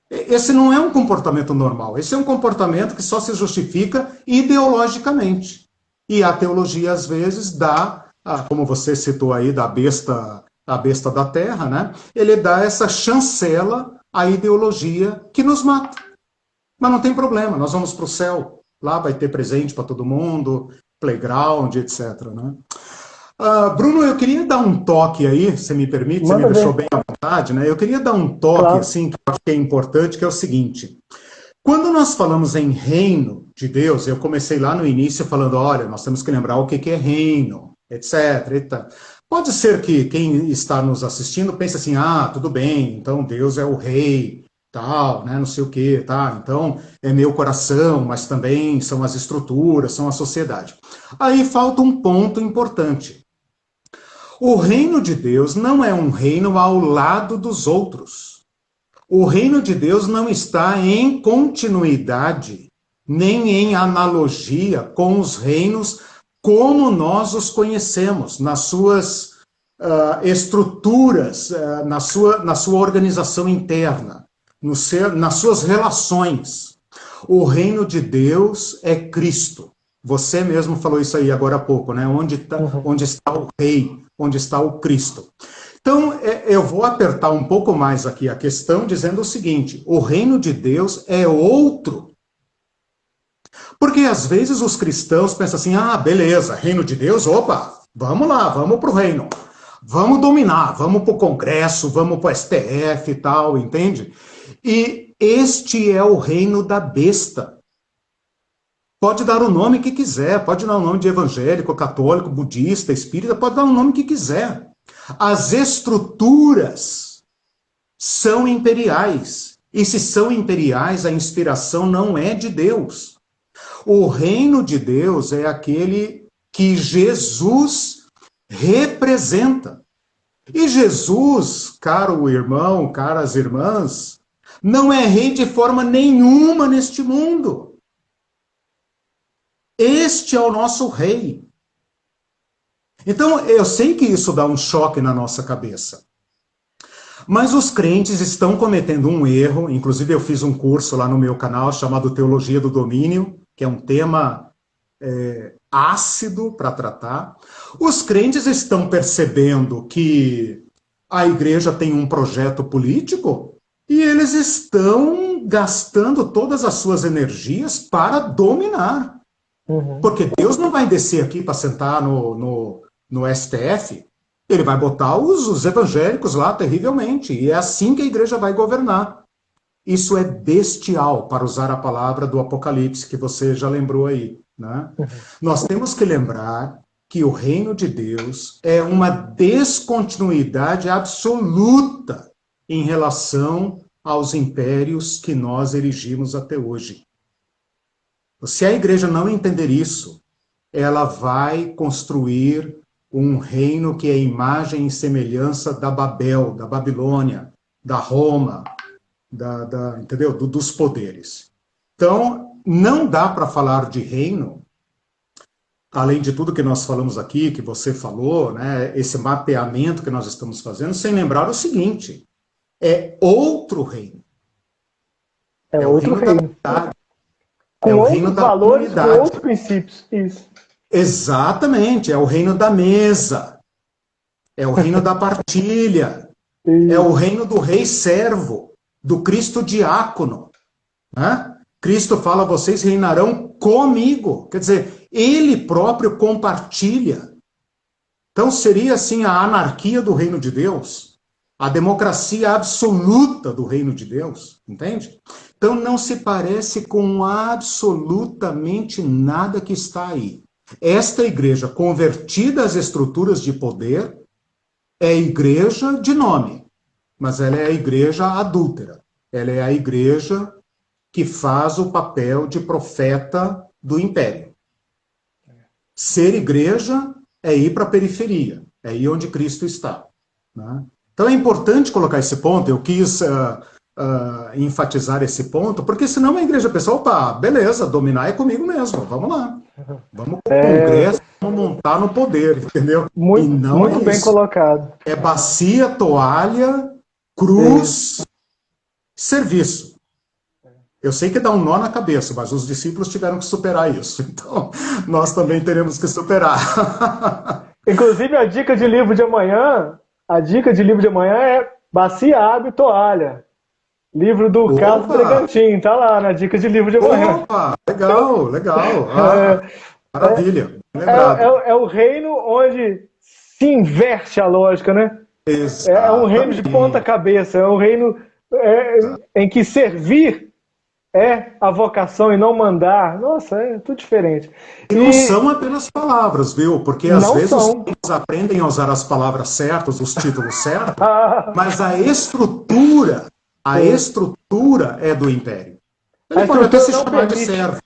Esse não é um comportamento normal. Esse é um comportamento que só se justifica ideologicamente. E a teologia, às vezes, dá, como você citou aí, a besta da terra, né? Ele dá essa chancela à ideologia que nos mata. Mas não tem problema, nós vamos para o céu. Lá vai ter presente para todo mundo, playground, etc. Né? Bruno, eu queria dar um toque aí, se me permite, você me Manda deixou ver. bem à vontade, né? Eu queria dar um toque, Claro. assim, que eu acho que é importante, que é o seguinte. Quando nós falamos em reino de Deus, eu comecei lá no início falando, olha, nós temos que lembrar o que é reino, etc. etc. Pode ser que quem está nos assistindo pense assim, tudo bem, então Deus é o rei, tal, né, não sei o quê, tá? Então é meu coração, mas também são as estruturas, são a sociedade. Aí falta um ponto importante. O reino de Deus não é um reino ao lado dos outros. O reino de Deus não está em continuidade, nem em analogia com os reinos como nós os conhecemos, nas suas estruturas, na sua organização interna, nas suas relações. O reino de Deus é Cristo. Você mesmo falou isso aí agora há pouco, né? Onde está o rei, onde está o Cristo. Então, eu vou apertar um pouco mais aqui a questão, dizendo o seguinte: o reino de Deus é outro. Porque às vezes os cristãos pensam assim, beleza, reino de Deus, opa, vamos lá, vamos para o reino. Vamos dominar, vamos para o Congresso, vamos para o STF e tal, entende? E este é o reino da besta. Pode dar o nome que quiser, pode dar o nome de evangélico, católico, budista, espírita, pode dar o nome que quiser. As estruturas são imperiais. E se são imperiais, a inspiração não é de Deus. O reino de Deus é aquele que Jesus representa. E Jesus, caro irmão, caras irmãs, não é rei de forma nenhuma neste mundo. Este é o nosso rei. Então, eu sei que isso dá um choque na nossa cabeça. Mas os crentes estão cometendo um erro, inclusive eu fiz um curso lá no meu canal chamado Teologia do Domínio, que é um tema ácido para tratar. Os crentes estão percebendo que a igreja tem um projeto político e eles estão gastando todas as suas energias para dominar. Porque Deus não vai descer aqui para sentar no STF, ele vai botar os evangélicos lá terrivelmente, e é assim que a igreja vai governar. Isso é bestial, para usar a palavra do Apocalipse, que você já lembrou aí. Né? Nós temos que lembrar que o reino de Deus é uma descontinuidade absoluta em relação aos impérios que nós erigimos até hoje. Se a igreja não entender isso, ela vai construir um reino que é imagem e semelhança da Babel, da Babilônia, da Roma, entendeu? Dos poderes. Então, não dá para falar de reino, além de tudo que nós falamos aqui, que você falou, né, esse mapeamento que nós estamos fazendo, sem lembrar o seguinte: é outro reino. É outro reino. É o reino da valores, comunidade. com outros princípios. Isso. Exatamente, é o reino da mesa, é o reino da partilha, é o reino do rei servo, do Cristo diácono. Né? Cristo fala, vocês reinarão comigo. Quer dizer, ele próprio compartilha. Então seria assim a anarquia do reino de Deus, a democracia absoluta do reino de Deus, entende? Então não se parece com absolutamente nada que está aí. Esta igreja convertida às estruturas de poder é igreja de nome, mas ela é a igreja adúltera. Ela é a igreja que faz o papel de profeta do império. Ser igreja é ir para a periferia, é ir onde Cristo está. Né? Então é importante colocar esse ponto, eu quis enfatizar esse ponto, porque senão a igreja pensa, opa, beleza, dominar é comigo mesmo, vamos lá. Vamos para o Congresso, vamos montar no poder, entendeu? Muito, e não muito é bem isso. colocado. É bacia, toalha, cruz, serviço. Eu sei que dá um nó na cabeça, mas os discípulos tiveram que superar isso. Então, nós também teremos que superar. Inclusive, a dica de livro de amanhã é bacia, água e toalha. Livro do Carlos Opa! Bregantin, tá lá na dica de livro de amanhã. Opa! Legal, legal. Ah, maravilha. Bem lembrado. É o reino onde se inverte a lógica, né? É um reino de ponta Exatamente. cabeça, é um reino em que servir é a vocação e não mandar. Nossa, é tudo diferente. E não E são apenas palavras, viu? Porque às não vezes os são. filhos aprendem a usar as palavras certas, os títulos certos, mas a estrutura é do império. A Ele pode até estrutura se não chamar de permite. servo.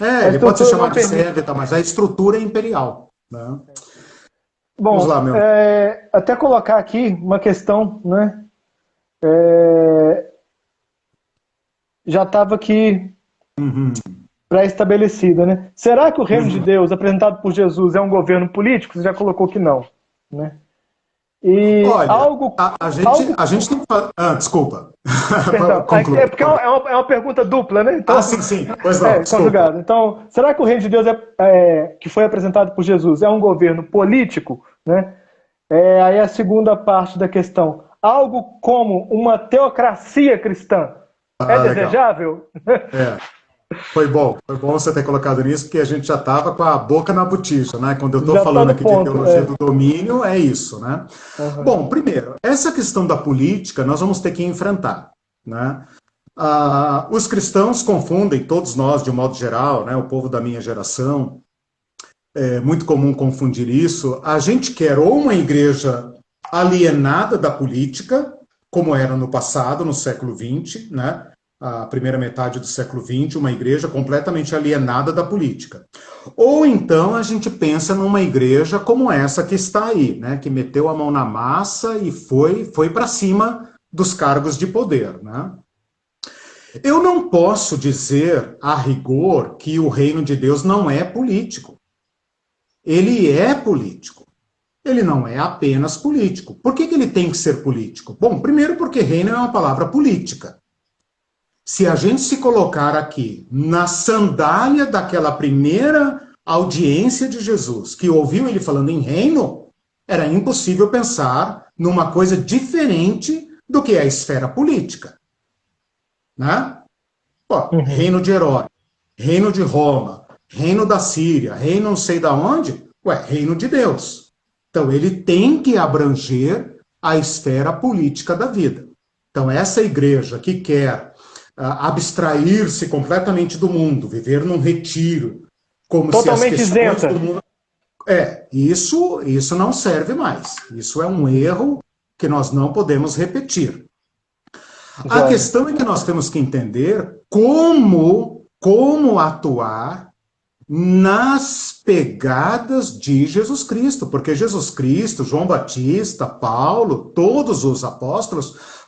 A Ele pode se estrutura não chamar de permite. servo, e tal, mas a estrutura é imperial. Né? Vamos Bom, lá, meu. até colocar aqui uma questão, né? É, já estava aqui Uhum, pré-estabelecida, né? Será que o reino de uhum. Deus apresentado por Jesus é um governo político? Você já colocou que não, né? E Olha, a gente tem que fazer. Ah, desculpa. perdão, Conclua. porque é uma pergunta dupla, né? Ah, Então, sim, sim. Pois não, desculpa. conjugado. Então, será que o reino de Deus que foi apresentado por Jesus é um governo político, né? Aí a segunda parte da questão, algo como uma teocracia cristã é Ah, legal. desejável? É. Foi bom você ter colocado nisso, porque a gente já estava com a boca na botija, né? Quando eu estou Já está falando no aqui de ponto. teologia do domínio, é isso, né? Uhum. Bom, primeiro, essa questão da política nós vamos ter que enfrentar, né? Os cristãos confundem, todos nós, de um modo geral, né? O povo da minha geração, é muito comum confundir isso. A gente quer ou uma igreja alienada da política, como era no passado, no século XX, né? A primeira metade do século XX, uma igreja completamente alienada da política. Ou então a gente pensa numa igreja como essa que está aí, né? Que meteu a mão na massa e foi para cima dos cargos de poder, né? Eu não posso dizer, a rigor, que o reino de Deus não é político. Ele é político. Ele não é apenas político. Por que ele tem que ser político? Bom, primeiro porque reino é uma palavra política. Se a gente se colocar aqui na sandália daquela primeira audiência de Jesus, que ouviu ele falando em reino, era impossível pensar numa coisa diferente do que é a esfera política. Né? Pô, Uhum. reino de Herodes, reino de Roma, reino da Síria, reino não sei da onde, reino de Deus. Então ele tem que abranger a esfera política da vida. Então essa igreja que quer abstrair-se completamente do mundo, viver num retiro, como se as Totalmente questões isenta. do mundo... Isso não serve mais. Isso é um erro que nós não podemos repetir. A Joia. questão é que nós temos que entender como atuar nas pegadas de Jesus Cristo, porque Jesus Cristo, João Batista, Paulo, todos os apóstolos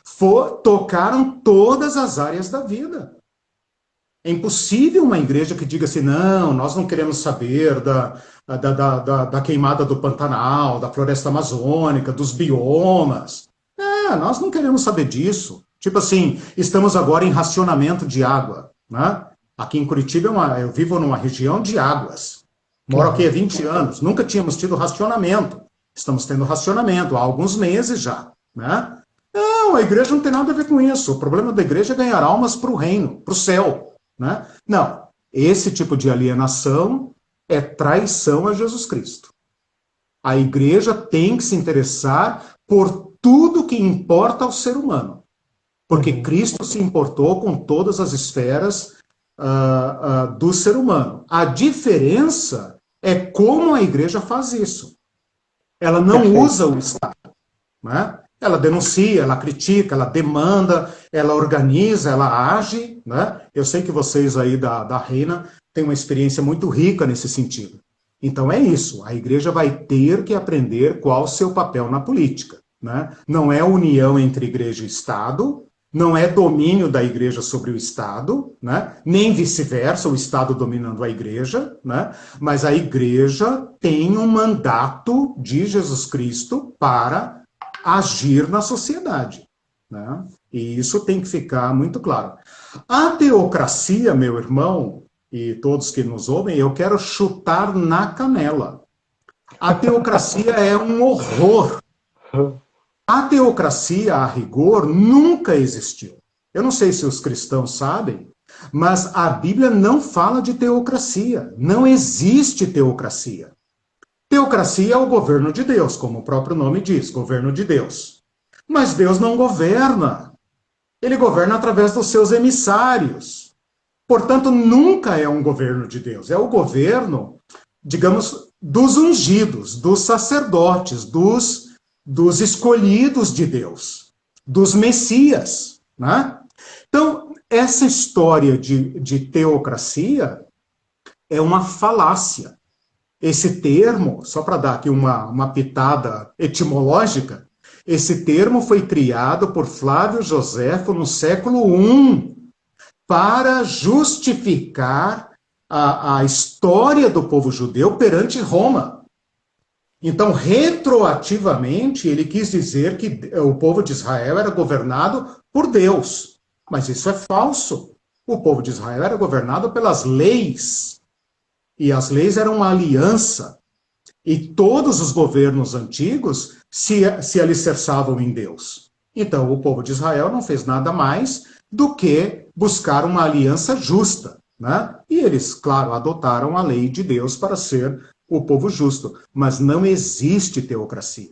tocaram todas as áreas da vida. É impossível uma igreja que diga assim, não, nós não queremos saber da queimada do Pantanal, da floresta amazônica, dos biomas. Nós não queremos saber disso. Tipo assim, estamos agora em racionamento de água, né? Aqui em Curitiba eu vivo numa região de águas. Moro aqui há 20 anos, nunca tínhamos tido racionamento. Estamos tendo racionamento há alguns meses já, né? Não, a igreja não tem nada a ver com isso. O problema da igreja é ganhar almas para o reino, para o céu, né? Não, esse tipo de alienação é traição a Jesus Cristo. A igreja tem que se interessar por tudo que importa ao ser humano. Porque Cristo se importou com todas as esferas do ser humano. A diferença é como a igreja faz isso. Ela não Perfeito. usa o Estado, né? Ela denuncia, ela critica, ela demanda, ela organiza, ela age, né? Eu sei que vocês aí da Reina têm uma experiência muito rica nesse sentido. Então é isso, a igreja vai ter que aprender qual o seu papel na política, né? Não é união entre igreja e Estado, não é domínio da igreja sobre o Estado, né? Nem vice-versa, o Estado dominando a igreja, né? Mas a igreja tem um mandato de Jesus Cristo para agir na sociedade, né? E isso tem que ficar muito claro. A teocracia, meu irmão, e todos que nos ouvem, eu quero chutar na canela. A teocracia é um horror. A teocracia, a rigor, nunca existiu. Eu não sei se os cristãos sabem, mas a Bíblia não fala de teocracia. Não existe teocracia. Teocracia é o governo de Deus, como o próprio nome diz, governo de Deus. Mas Deus não governa. Ele governa através dos seus emissários. Portanto, nunca é um governo de Deus. É o governo, digamos, dos ungidos, dos sacerdotes, dos escolhidos de Deus, dos messias, né? Então, essa história de teocracia é uma falácia. Esse termo, só para dar aqui uma pitada etimológica, esse termo foi criado por Flávio Joséfo no século I para justificar a história do povo judeu perante Roma. Então, retroativamente, ele quis dizer que o povo de Israel era governado por Deus. Mas isso é falso. O povo de Israel era governado pelas leis. E as leis eram uma aliança. E todos os governos antigos se alicerçavam em Deus. Então, o povo de Israel não fez nada mais do que buscar uma aliança justa, né? E eles, claro, adotaram a lei de Deus para ser o povo justo, mas não existe teocracia.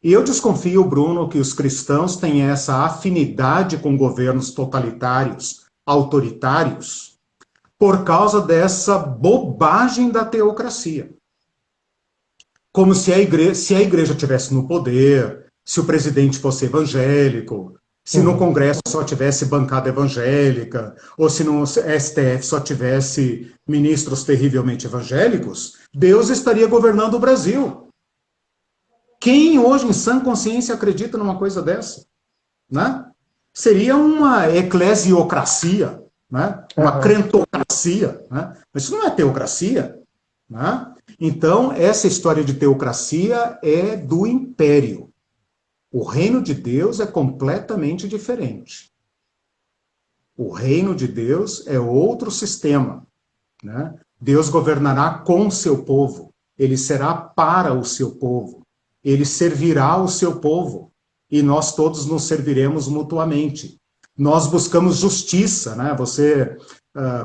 E eu desconfio, Bruno, que os cristãos têm essa afinidade com governos totalitários, autoritários, por causa dessa bobagem da teocracia. Como se a igreja estivesse no poder, se o presidente fosse evangélico, se no Congresso só tivesse bancada evangélica, ou se no STF só tivesse ministros terrivelmente evangélicos, Deus estaria governando o Brasil. Quem hoje, em sã consciência, acredita numa coisa dessa? Né? Seria uma eclesiocracia, né? Uma crentocracia. Né? Mas isso não é teocracia. Né? Então, essa história de teocracia é do império. O reino de Deus é completamente diferente. O reino de Deus é outro sistema, né? Deus governará com o seu povo. Ele será para o seu povo. Ele servirá o seu povo. E nós todos nos serviremos mutuamente. Nós buscamos justiça, né? Você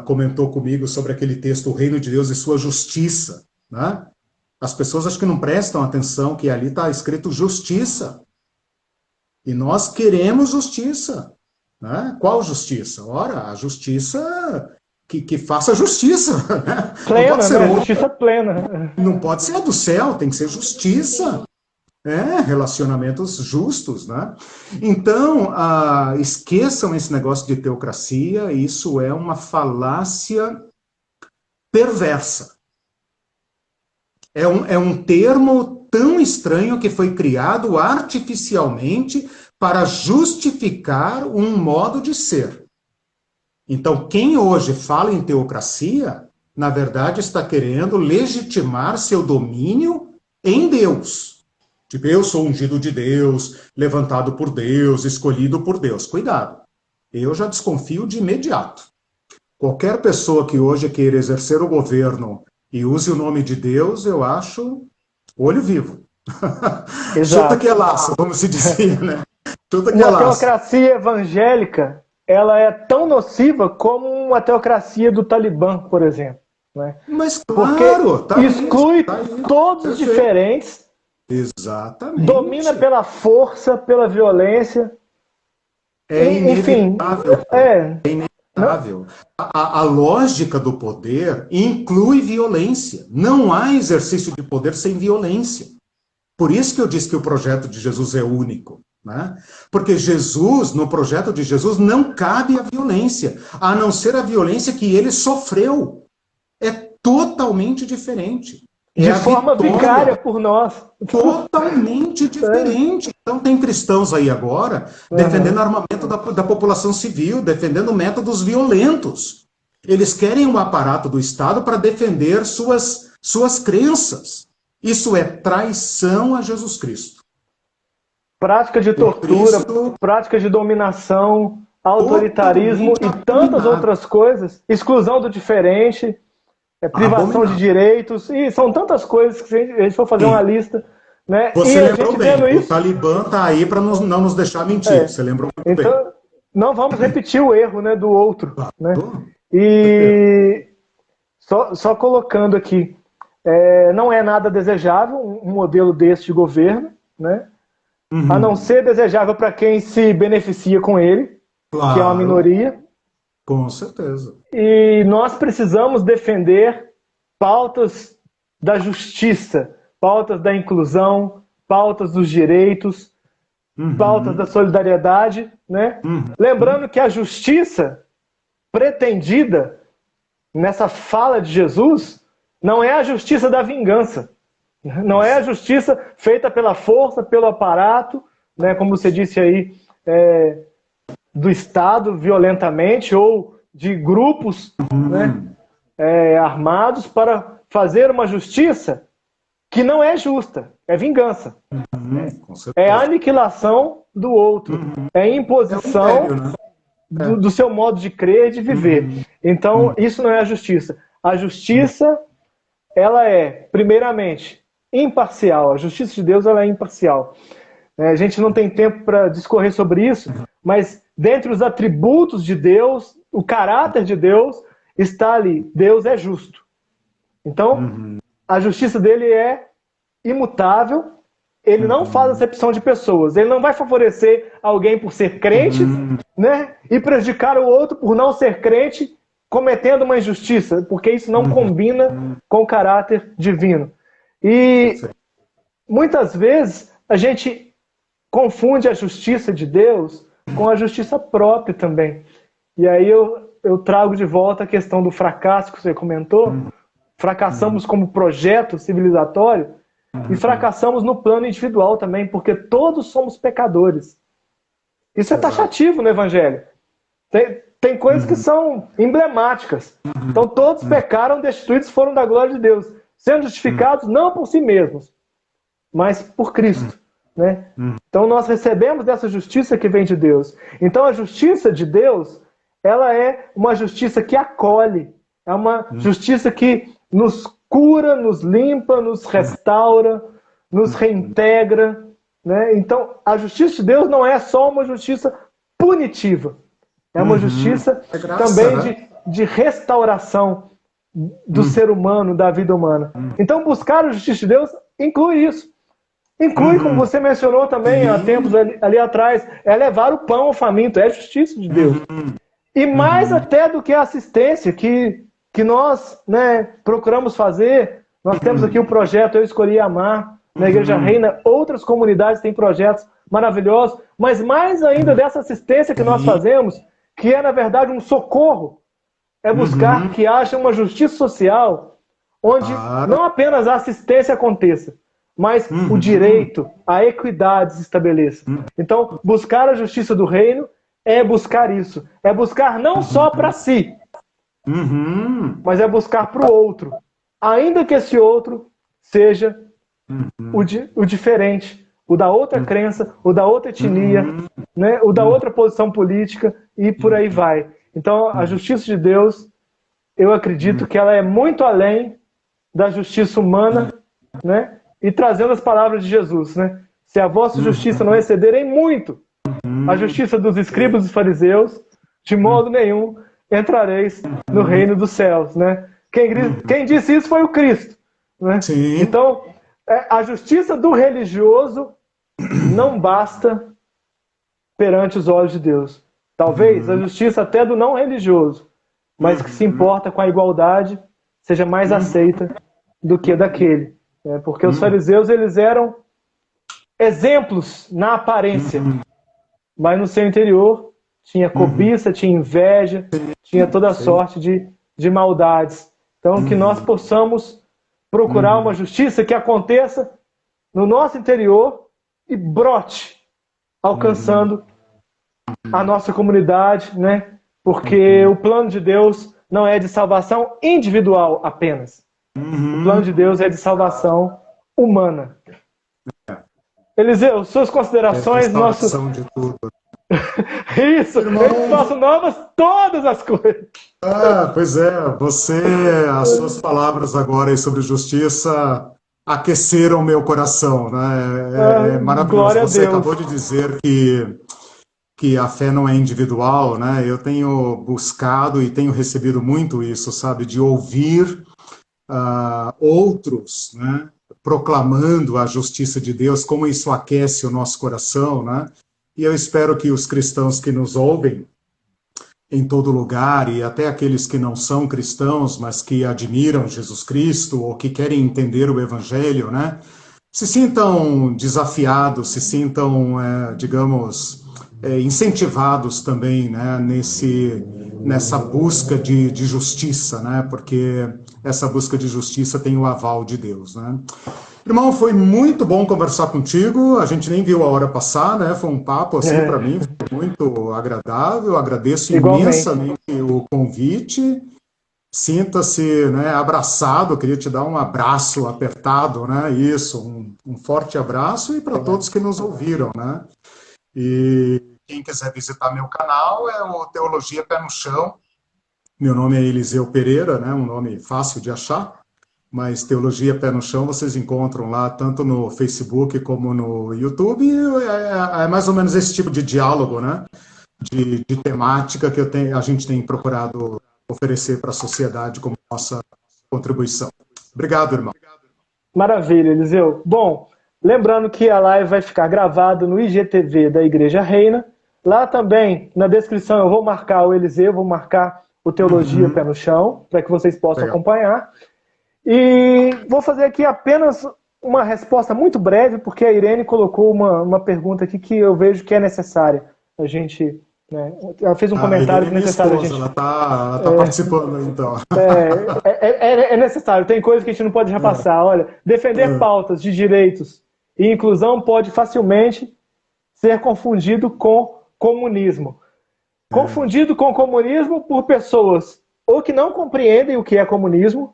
comentou comigo sobre aquele texto, o reino de Deus e sua justiça, né? As pessoas acho que não prestam atenção que ali está escrito justiça. E nós queremos justiça. Né? Qual justiça? Ora, a justiça que faça justiça. Né? Plena, né? Justiça plena. Não pode ser a do céu, tem que ser justiça. Relacionamentos justos. Né? Então, esqueçam esse negócio de teocracia, isso é uma falácia perversa. É um termo tão estranho que foi criado artificialmente para justificar um modo de ser. Então, quem hoje fala em teocracia, na verdade está querendo legitimar seu domínio em Deus. Tipo, eu sou ungido de Deus, levantado por Deus, escolhido por Deus. Cuidado, eu já desconfio de imediato. Qualquer pessoa que hoje queira exercer o governo e use o nome de Deus, eu acho olho vivo. Chuta que é laço, como se dizia, né? Chuta que é laço. Uma teocracia evangélica, ela é tão nociva como uma teocracia do Talibã, por exemplo. Né? Mas claro, porque exclui todos os diferentes, exatamente. Domina pela força, pela violência. É inevitável. Enfim, é inevitável. A lógica do poder inclui violência. Não há exercício de poder sem violência. Por isso que eu disse que o projeto de Jesus é único. Né? Porque Jesus, no projeto de Jesus, não cabe a violência, a não ser a violência que ele sofreu. É totalmente diferente. De forma vicária por nós. Totalmente diferente. Então tem cristãos aí agora defendendo armamento da população civil, defendendo métodos violentos. Eles querem um aparato do Estado para defender suas crenças. Isso é traição a Jesus Cristo. Prática de tortura, prática de dominação, autoritarismo e tantas outras coisas, exclusão do diferente, privação de direitos, e são tantas coisas que se a gente for fazer uma lista, né? Você e a lembrou gente bem, vendo isso, o Talibã está aí para não nos deixar mentir, você lembrou muito então, bem. não vamos repetir o erro, né, do outro. Né? Claro. E só colocando aqui, não é nada desejável um modelo desse de governo, né? A não ser desejável para quem se beneficia com ele, Claro, que é uma minoria. Com certeza. E nós precisamos defender pautas da justiça, pautas da inclusão, pautas dos direitos, pautas da solidariedade, né? Lembrando que a justiça pretendida nessa fala de Jesus não é a justiça da vingança, não é a justiça feita pela força, pelo aparato, né? Como você disse aí, do Estado violentamente ou de grupos, né? Armados para fazer uma justiça que não é justa, é vingança. É aniquilação do outro, é imposição do seu modo de crer e de viver. Então, isso não é a justiça. A justiça, ela é, primeiramente, imparcial. A justiça de Deus, ela é imparcial. A gente não tem tempo para discorrer sobre isso, mas dentre os atributos de Deus, o caráter de Deus está ali. Deus é justo. Então, a justiça dele é imutável. Ele não faz acepção de pessoas. Ele não vai favorecer alguém por ser crente, né? E prejudicar o outro por não ser crente, cometendo uma injustiça, porque isso não combina com o caráter divino. E muitas vezes a gente confunde a justiça de Deus com a justiça própria também. E aí eu trago de volta a questão do fracasso que você comentou. Fracassamos como projeto civilizatório e fracassamos no plano individual também, porque todos somos pecadores. Isso é taxativo no Evangelho. Tem coisas que são emblemáticas. Então todos pecaram, destituídos foram da glória de Deus, sendo justificados não por si mesmos, mas por Cristo. Né? Então nós recebemos dessa justiça que vem de Deus. Então a justiça de Deus, ela é uma justiça que acolhe, é uma justiça que nos cura, nos limpa, nos restaura, nos reintegra. Né? Então a justiça de Deus não é só uma justiça punitiva, é uma justiça também de restauração do ser humano, da vida humana. Então buscar a justiça de Deus inclui isso. Inclui, como você mencionou também há tempos ali atrás, é levar o pão ao faminto, é a justiça de Deus. E mais até do que a assistência que nós, né, procuramos fazer, nós temos aqui o projeto Eu Escolhi Amar, na Igreja Reina, outras comunidades têm projetos maravilhosos, mas mais ainda dessa assistência que nós fazemos, que é na verdade um socorro, é buscar que haja uma justiça social, onde não apenas a assistência aconteça, mas o direito, a equidade se estabeleça. Então, buscar a justiça do reino é buscar isso. É buscar não só para si, mas é buscar para o outro. Ainda que esse outro seja o diferente, o da outra crença, o da outra etnia, né, o da outra posição política, e por aí vai. Então, a justiça de Deus, eu acredito que ela é muito além da justiça humana, né? E trazendo as palavras de Jesus, né? Se a vossa justiça não excederem muito a justiça dos escribas e dos fariseus, de modo nenhum entrareis no reino dos céus, né? Quem disse isso foi o Cristo, né? Então, a justiça do religioso não basta perante os olhos de Deus. Talvez a justiça até do não religioso, mas que se importa com a igualdade, seja mais aceita do que daquele. Porque os fariseus, eles eram exemplos na aparência, mas no seu interior tinha cobiça, tinha inveja, tinha toda sorte de maldades. Então, que nós possamos procurar uma justiça que aconteça no nosso interior e brote, alcançando a nossa comunidade, né? Porque o plano de Deus não é de salvação individual apenas. O plano de Deus é de salvação humana. Eliseu, suas considerações, de tudo. Isso, Irmão, eles façam novas todas as coisas. pois é, as suas palavras agora aí sobre justiça aqueceram meu coração, né? É maravilhoso. Glória a Você Deus. acabou de dizer que a fé não é individual, né? Eu tenho buscado e tenho recebido muito isso, sabe, de ouvir outros, né, proclamando a justiça de Deus, como isso aquece o nosso coração, né? E eu espero que os cristãos que nos ouvem em todo lugar, e até aqueles que não são cristãos, mas que admiram Jesus Cristo, ou que querem entender o Evangelho, né, se sintam desafiados, se sintam, digamos, incentivados também, né, nessa busca de justiça, né, porque essa busca de justiça tem o aval de Deus, né. Irmão, foi muito bom conversar contigo. A gente nem viu a hora passar, né? Foi um papo assim para mim, foi muito agradável. Agradeço Igualmente. imensamente o convite. Sinta-se, né, abraçado. Eu queria te dar um abraço apertado, né? Isso, um forte abraço e para todos que nos ouviram, né? E quem quiser visitar meu canal é o Teologia Pé no Chão. Meu nome é Eliseu Pereira, né? Um nome fácil de achar. Mas Teologia Pé no Chão vocês encontram lá tanto no Facebook como no YouTube. É mais ou menos esse tipo de diálogo, né? De temática que a gente tem procurado oferecer para a sociedade como nossa contribuição. Obrigado, irmão. Maravilha, Eliseu. Bom, lembrando que a live vai ficar gravada no IGTV da Igreja Reina. Lá também, na descrição, eu vou marcar o Eliseu, vou marcar o Teologia Pé no Chão, para que vocês possam acompanhar. E vou fazer aqui apenas uma resposta muito breve, porque a Irene colocou uma pergunta aqui que eu vejo que é necessária. A gente, né, ela fez um comentário que é necessário. Esposa, ela tá participando, então. É necessário, tem coisa que a gente não pode já passar. Olha, defender pautas de direitos e inclusão pode facilmente ser confundido com comunismo. Confundido com comunismo por pessoas ou que não compreendem o que é comunismo,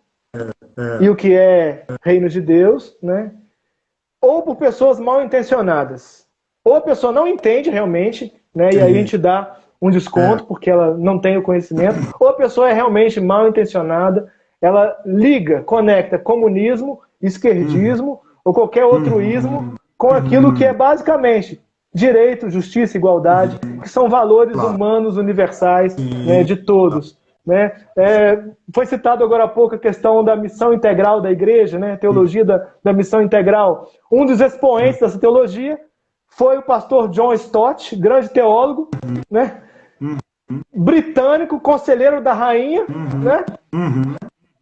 e o que é reino de Deus, né? Ou por pessoas mal intencionadas. Ou a pessoa não entende realmente, né? E aí a gente dá um desconto porque ela não tem o conhecimento. Ou a pessoa é realmente mal intencionada, ela liga, conecta comunismo, esquerdismo ou qualquer outro ismo com aquilo que é basicamente direito, justiça, igualdade, que são valores humanos universais, né, de todos. Né? Foi citado agora há pouco a questão da missão integral da igreja, né? Teologia da missão integral. Um dos expoentes dessa teologia foi o pastor John Stott, grande teólogo, né? Britânico, conselheiro da rainha, né?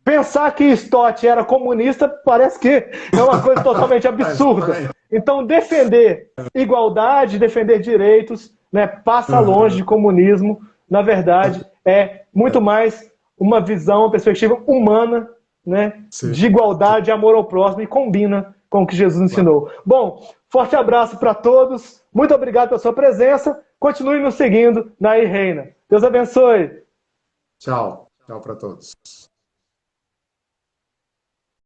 Pensar que Stott era comunista parece que é uma coisa totalmente absurda. Então, defender igualdade, defender direitos, né, passa longe de comunismo. Na verdade, é muito mais uma visão, uma perspectiva humana, né, de igualdade, amor ao próximo, e combina com o que Jesus ensinou. Bom, forte abraço para todos. Muito obrigado pela sua presença. Continue nos seguindo na Reina. Deus abençoe. Tchau. Tchau para todos.